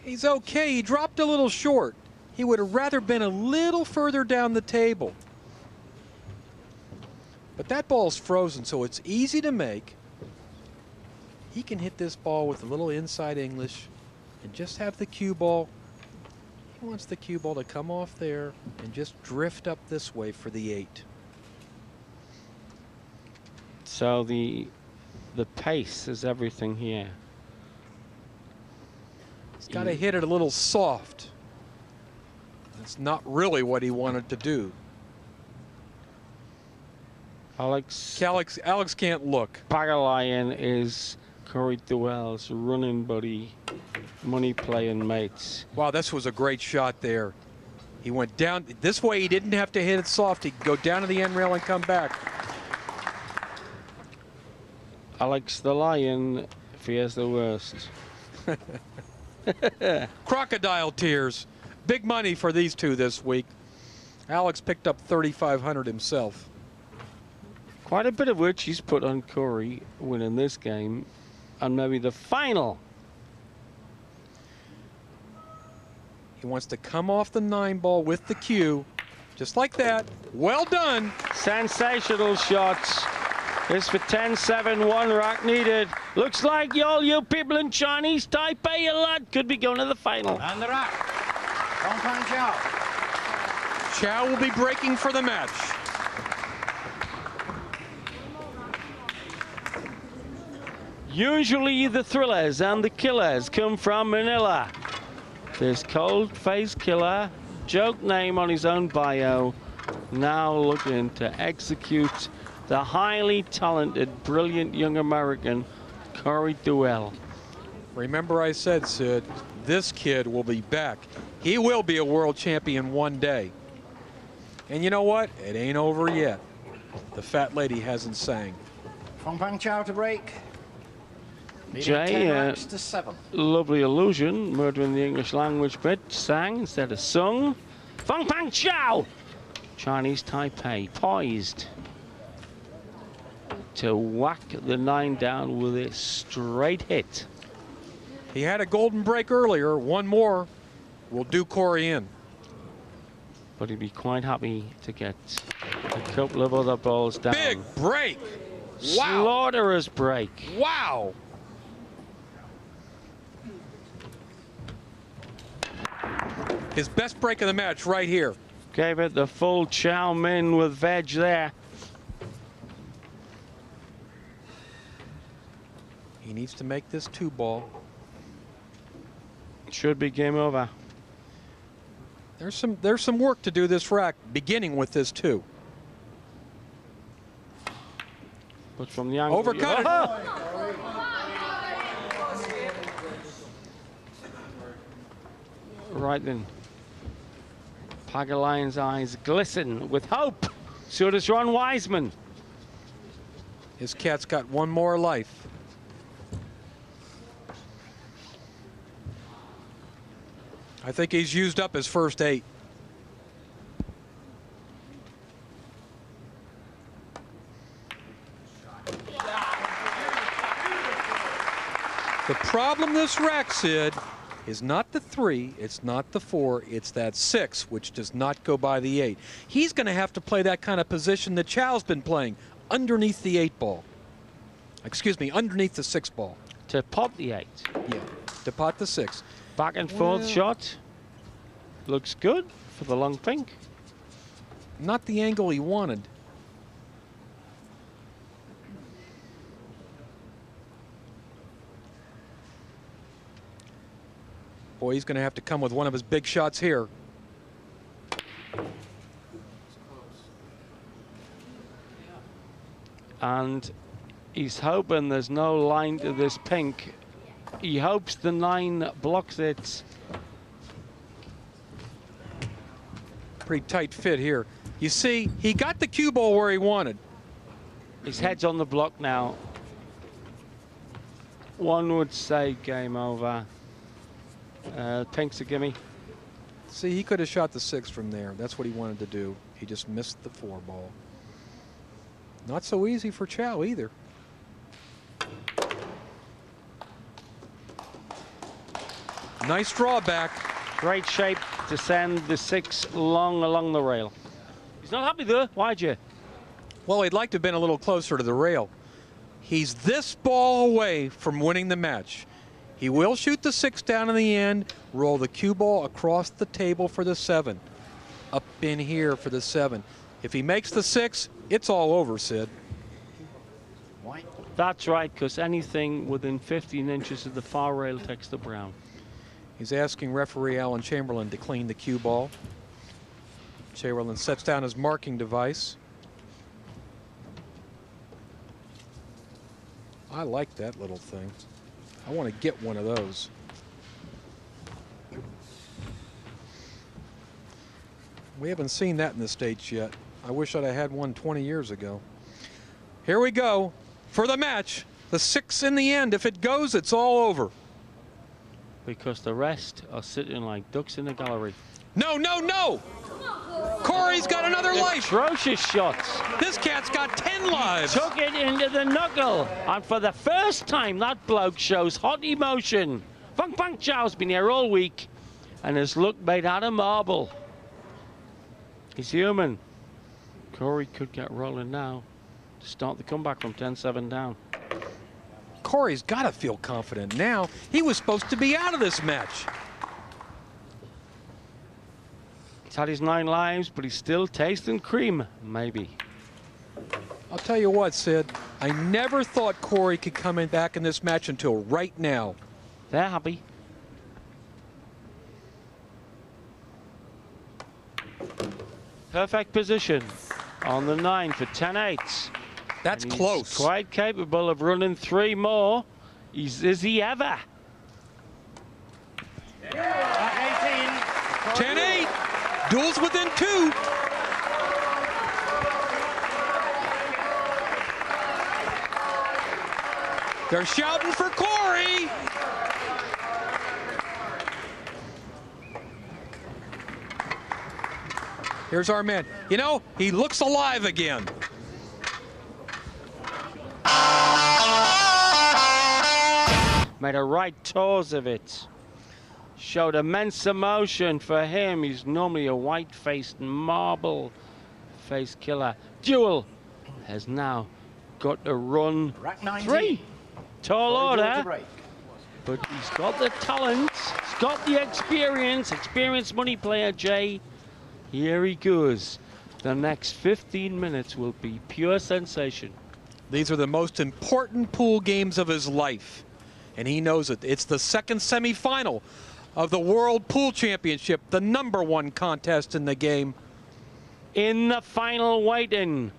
He's okay. He dropped a little short. He would have rather been a little further down the table. But that ball's frozen, so it's easy to make. He can hit this ball with a little inside English and just have the cue ball. He wants the cue ball to come off there and just drift up this way for the 8. So the pace is everything here. He's got to hit it a little soft. That's not really what he wanted to do. Alex can't look. Pagulayan is Corey Deuel's running buddy, money playing mates. Wow, this was a great shot there. He went down this way. He didn't have to hit it soft. He could go down to the end rail and come back. Alex the Lion fears the worst. Crocodile tears. Big money for these two this week. Alex picked up $3,500 himself. Quite a bit of which he's put on Corey winning this game and maybe the final. He wants to come off the 9 ball with the cue. Just like that. Well done. Sensational shots. This for 10-7, 1 rack needed. Looks like all you people in Chinese Taipei, a lot could be going to the final. And the rack. Fong-Pang Chao. Chao will be breaking for the match. Usually the thrillers and the killers come from Manila. This cold-faced killer, joke name on his own bio, now looking to execute the highly talented, brilliant young American, Corey Deuel. Remember I said, Sid, this kid will be back. He will be a world champion one day. And you know what? It ain't over yet. The fat lady hasn't sang. Fong-Pang Chao to break. Jay, to 7. Lovely illusion, murdering the English language bit. Sang instead of sung. Fong-Pang Chao! Chinese Taipei, poised to whack the 9 down with a straight hit. He had a golden break earlier. One more will do Corey in. But he'd be quite happy to get a couple of other balls down. Big break. Wow. Slaughterous break. Wow. His best break of the match right here. Gave it the full chow mein with veg there. He needs to make this 2-ball. Should be game over. There's some work to do this rack, beginning with this 2. But from the angle. Overcut it. Right then. Pagalion's eyes glisten with hope. So does Ron Wiseman. His cat's got one more life. I think he's used up his first 8. The problem this rack, Sid, is not the 3, it's not the 4, it's that 6, which does not go by the 8. He's going to have to play that kind of position that Chao's been playing, underneath the 8-ball. Excuse me, underneath the 6-ball. To pot the 8. Yeah, to pot the 6. Back and forth shot. Looks good for the long pink. Not the angle he wanted. Boy, he's going to have to come with one of his big shots here. And he's hoping there's no line to this pink. He hopes the 9 blocks it. Pretty tight fit here. You see, he got the cue ball where he wanted. His head's on the block now. One would say game over. Pink's a gimme. See, he could have shot the 6 from there. That's what he wanted to do. He just missed the 4-ball. Not so easy for Chao either. Nice drawback. Great shape to send the 6 long along the rail. He's not happy there. Why'd you? Well, he'd like to have been a little closer to the rail. He's this ball away from winning the match. He will shoot the 6 down in the end, roll the cue ball across the table for the 7. Up in here for the 7. If he makes the 6, it's all over, Sid. White. That's right, because anything within 15 inches of the far rail takes the brown. He's asking referee Alan Chamberlain to clean the cue ball. Chamberlain sets down his marking device. I like that little thing. I want to get one of those. We haven't seen that in the States yet. I wish I'd have had one 20 years ago. Here we go for the match. The 6 in the end. If it goes, it's all over. Because the rest are sitting like ducks in the gallery. No, no, no! Corey's got another life. Atrocious shots. This cat's got 10 lives. Took it into the knuckle. And for the first time, that bloke shows hot emotion. Fong-Pang Chao's been here all week and has looked made out of marble. He's human. Corey could get rolling now to start the comeback from 10-7 down. Corey's got to feel confident now. He was supposed to be out of this match. He's had his 9 lives, but he's still tasting cream, maybe. I'll tell you what, Sid. I never thought Corey could come in back in this match until right now. They're happy. Perfect position on the 9 for 10-8. That's close. Quite capable of running 3 more. Is he ever? 18. 10-8. Deuel's within 2. They're shouting for Corey. Here's our man. You know, he looks alive again. Made a right tours of it. Showed immense emotion for him. He's normally a white-faced marble-faced killer. Deuel has now got to run Rack 90. 3. Tall order. To break. But he's got the talent. He's got the experience. Experienced money player, Jay. Here he goes. The next 15 minutes will be pure sensation. These are the most important pool games of his life, and he knows it. It's the second semifinal of the World Pool Championship, the #1 contest in the game. In the final waiting,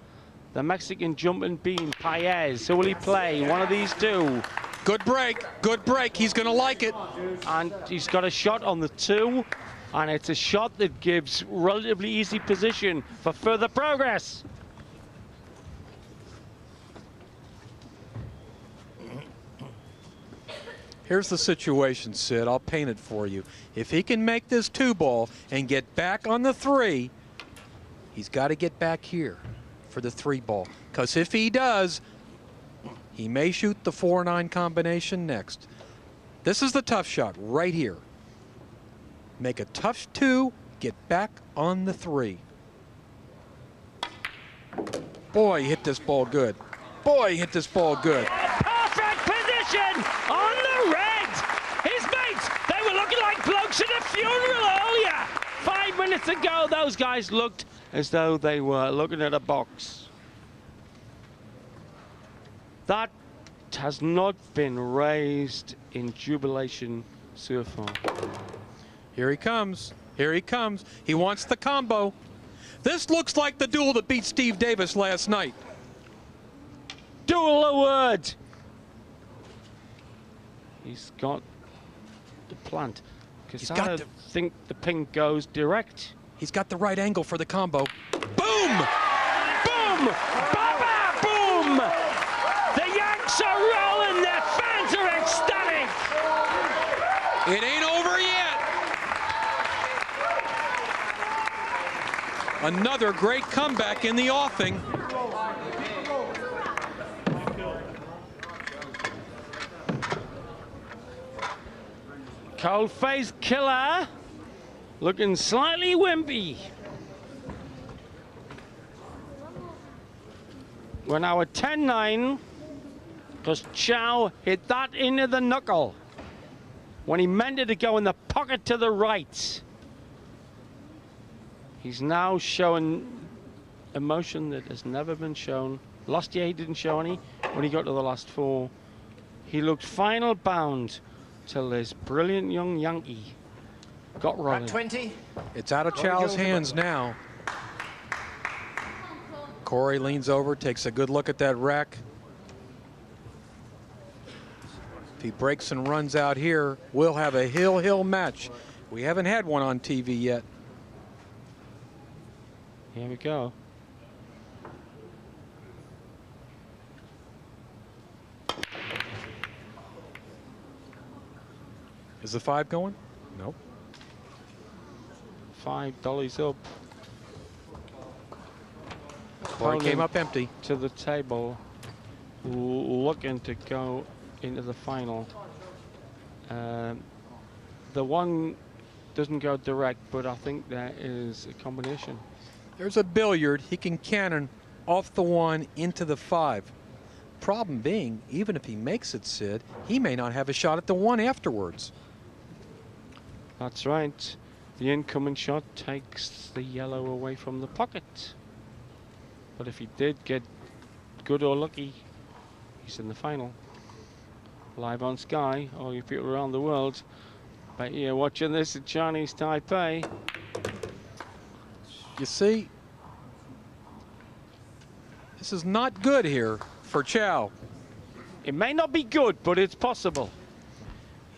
the Mexican jumping bean, Paez. Who will he play? One of these two. Good break, good break. He's going to like it. And he's got a shot on the 2, and it's a shot that gives relatively easy position for further progress. Here's the situation, Sid. I'll paint it for you. If he can make this 2-ball and get back on the 3, he's got to get back here for the 3-ball. Because if he does, he may shoot the 4-9 combination next. This is the tough shot right here. Make a tough 2, get back on the 3. Boy, he hit this ball good. Boy, he hit this ball good. Perfect position on the red. His mates, they were looking like blokes at a funeral earlier. 5 minutes ago, those guys looked as though they were looking at a box. That has not been raised in jubilation so far. Here he comes. Here he comes. He wants the combo. This looks like the duel that beat Steve Davis last night. Deuel a word. He's got the plant. He's Because got I think the ping goes direct. He's got the right angle for the combo. Boom! Boom! Baba! Boom! The Yanks are rolling. Their fans are ecstatic. It ain't over yet. Another great comeback in the offing. Cold-faced killer, looking slightly wimpy. We're now at 10-9, because Chao hit that into the knuckle when he meant it to go in the pocket to the right. He's now showing emotion that has never been shown. Last year he didn't show any. When he got to the last 4, he looked final bound till this brilliant young Yankee got rolling. 20. It's out of Chao's hands now. Corey leans over, takes a good look at that rack. If he breaks and runs out here, we'll have a hill-hill match. We haven't had one on TV yet. Here we go. Is the 5 going? Nope. $5 up. Corey came up empty. To the table, looking to go into the final. The 1 doesn't go direct, but I think there is a combination. There's a billiard. He can cannon off the 1 into the 5. Problem being, even if he makes it, Sid, he may not have a shot at the 1 afterwards. That's right. The incoming shot takes the yellow away from the pocket. But if he did get good or lucky, he's in the final. Live on Sky, all you people around the world. Bet you're watching this at Chinese Taipei. You see, this is not good here for Chao. It may not be good, but it's possible.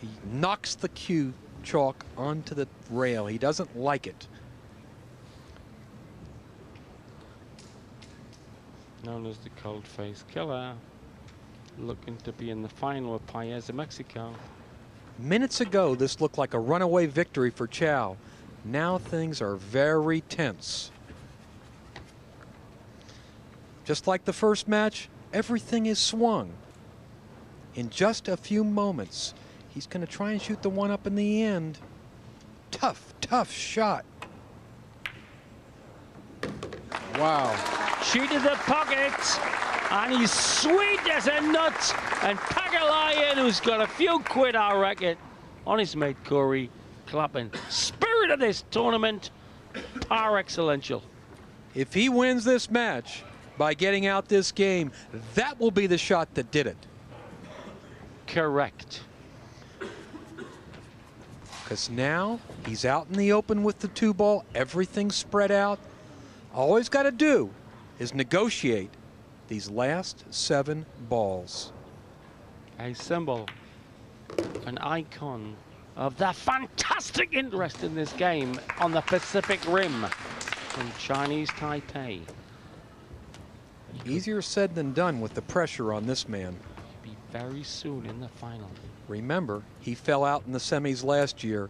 He knocks the cue chalk onto the rail. He doesn't like it. Known as the cold-faced killer. looking to be in the final with Paez of Mexico. Minutes ago, this looked like a runaway victory for Chao. Now things are very tense. Just like the first match, everything is swung. In just a few moments, he's going to try and shoot the one up in the end. Tough, tough shot. Wow. Cheated the pocket, and he's sweet as a nut. And Pagalayan, who's got a few quid, I reckon, on his mate Corey, clapping. Spirit of this tournament, par excellential. If he wins this match by getting out this game, that will be the shot that did it. Correct. Because now he's out in the open with the 2-ball, everything's spread out. All he's got to do is negotiate these last 7 balls. A symbol, an icon of the fantastic interest in this game on the Pacific Rim from Chinese Taipei. Easier said than done with the pressure on this man. Be very soon in the final. Remember, he fell out in the semis last year.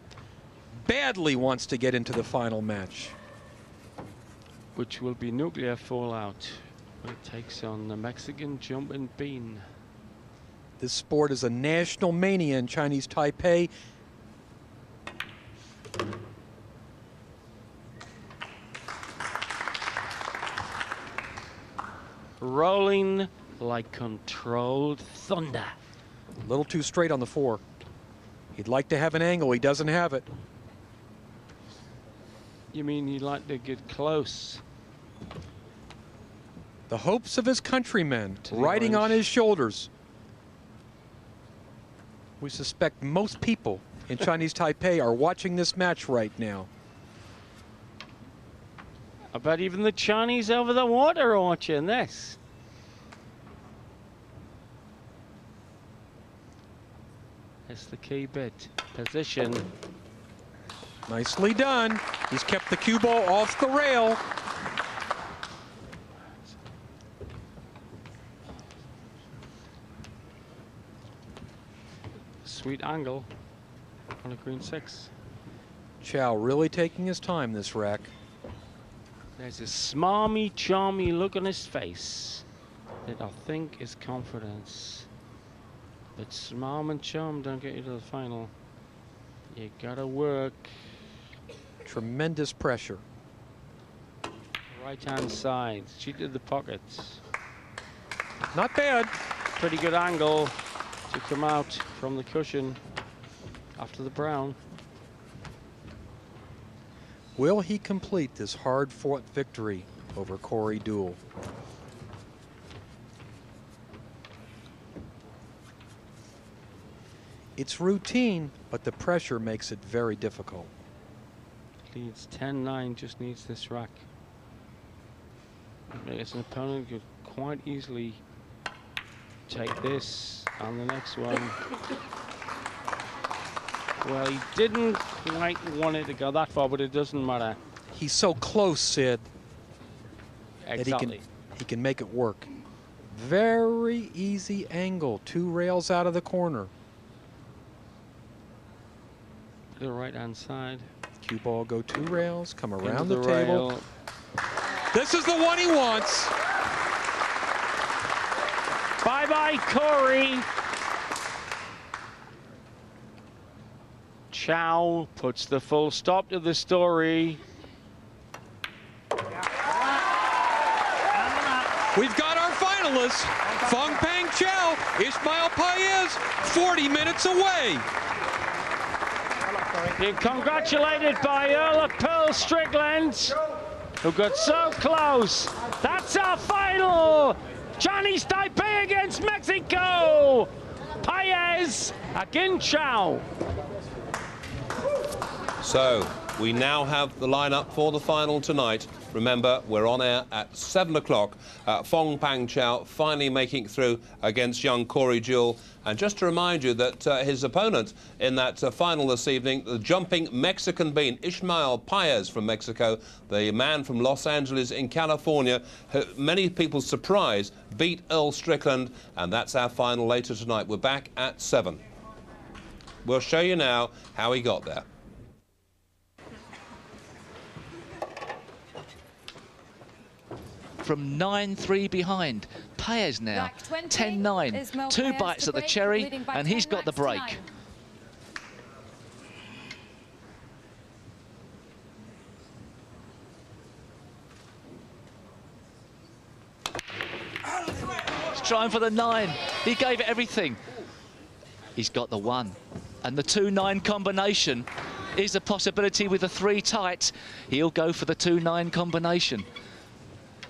Badly wants to get into the final match. Which will be nuclear fallout when it takes on the Mexican jumping bean. This sport is a national mania in Chinese Taipei. Rolling like controlled thunder. A little too straight on the 4. He'd like to have an angle. He doesn't have it. You mean he'd like to get close? The hopes of his countrymen riding on his shoulders. We suspect most people in Chinese Taipei are watching this match right now. I bet even the Chinese over the water are watching this. It's the key bit. Position. Nicely done. He's kept the cue ball off the rail. Sweet angle on a green 6. Chao really taking his time this rack. There's a smarmy, charmy look on his face that I think is confidence. But smarm and charm don't get you to the final. You gotta work. Tremendous pressure. Right hand side, cheated the pockets. Not bad. Pretty good angle to come out from the cushion after the brown. Will he complete this hard-fought victory over Corey Deuel? It's routine, but the pressure makes it very difficult. Leads 10-9, just needs this rack. As an opponent could quite easily take this and the next one. Well, he didn't quite want it to go that far, but it doesn't matter. He's so close, Sid, Exactly. that he can make it work. Very easy angle, 2 rails out of the corner. The right hand side. Cue ball go 2 rails, come around Into the table. rail. This is the one he wants. Bye-bye, Corey. Chao puts the full stop to the story. We've got our finalists. Fong-Pang Chao, Ismael Paez, 40 minutes away. You're congratulated by Earl of Pearl Strickland, who got so close. That's our final. Chinese Taipei against Mexico. Paez against Chao. So we now have the lineup for the final tonight. Remember, we're on air at 7 o'clock. Fong-Pang Chao finally making it through against young Corey Deuel. And just to remind you that his opponent in that final this evening, the jumping Mexican bean, Ismael Paez from Mexico, the man from Los Angeles in California, who, many people's surprise, beat Earl Strickland. And that's our final later tonight. We're back at 7. We'll show you now how he got there. From 9-3 behind. Paez now, 10-9. 2 bites at the cherry, and he's got the break. He's trying for the 9. He gave it everything. He's got the 1. And the 2-9 combination is a possibility with the 3 tight. He'll go for the 2-9 combination.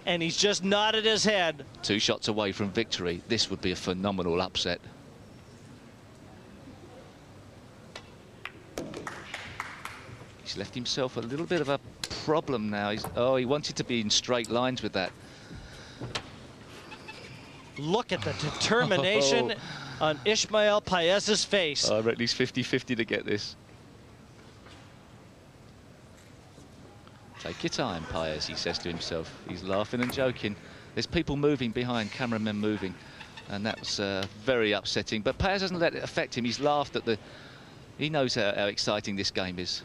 And he's just nodded his head. 2 shots away from victory. This would be a phenomenal upset. He's left himself a little bit of a problem now. He wanted to be in straight lines with that. Look at the determination on Ismael Paez's face. I reckon he's 50-50 to get this. Take your time, Paez, he says to himself. He's laughing and joking. There's people moving behind, cameramen moving, and that was very upsetting. But Paez doesn't let it affect him. He's laughed at the... He knows how exciting this game is.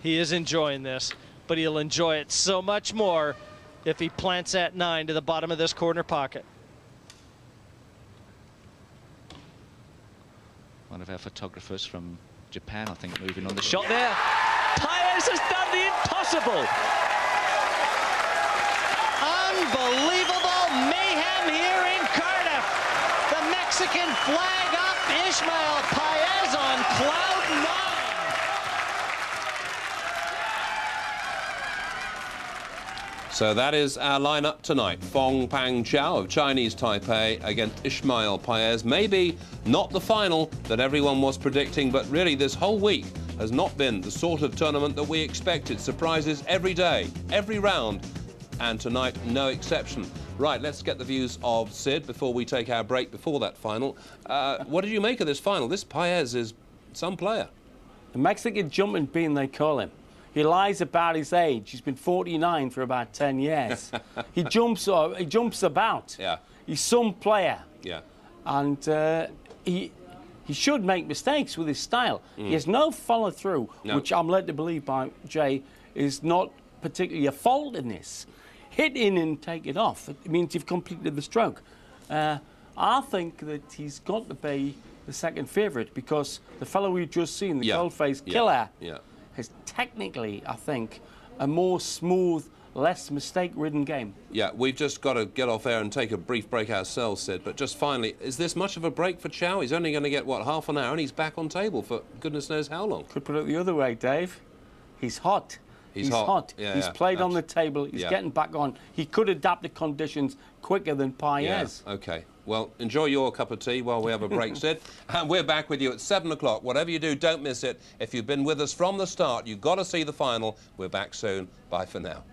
He is enjoying this, but he'll enjoy it so much more if he plants that 9 to the bottom of this corner pocket. One of our photographers from Japan, I think, moving on the shot there. Paez has done the impossible. Unbelievable mayhem here in Cardiff. The Mexican flag up, Ismael Paez on cloud 9. So that is our lineup tonight. Fong-Pang Chao of Chinese Taipei against Ismael Paez. Maybe not the final that everyone was predicting, but really this whole week has not been the sort of tournament that we expected. Surprises every day, every round, and tonight no exception. Right, let's get the views of Sid before we take our break before that final. What did you make of this final? This Paez is some player. The Mexican jumping bean, they call him. He lies about his age. He's been 49 for about 10 years. He jumps about. Yeah. He's some player. Yeah. And he should make mistakes with his style. He has no follow-through, which I'm led to believe by Jay is not particularly a fault in this. Hit in and take it off. It means you've completed the stroke. I think that he's got to be the second favourite because the fellow we've just seen, the cold-faced killer, is technically, I think, a more smooth, less mistake-ridden game. Yeah, we've just got to get off air and take a brief break ourselves, Sid. But just finally, is this much of a break for Chao? He's only going to get, what, half an hour, and he's back on table for goodness knows how long. Could put it the other way, Dave. He's hot. He's hot. Yeah, he's played on the table. He's getting back on. He could adapt to conditions quicker than Paez. Yeah, OK. Well, enjoy your cup of tea while we have a break, Sid. And we're back with you at 7 o'clock. Whatever you do, don't miss it. If you've been with us from the start, you've got to see the final. We're back soon. Bye for now.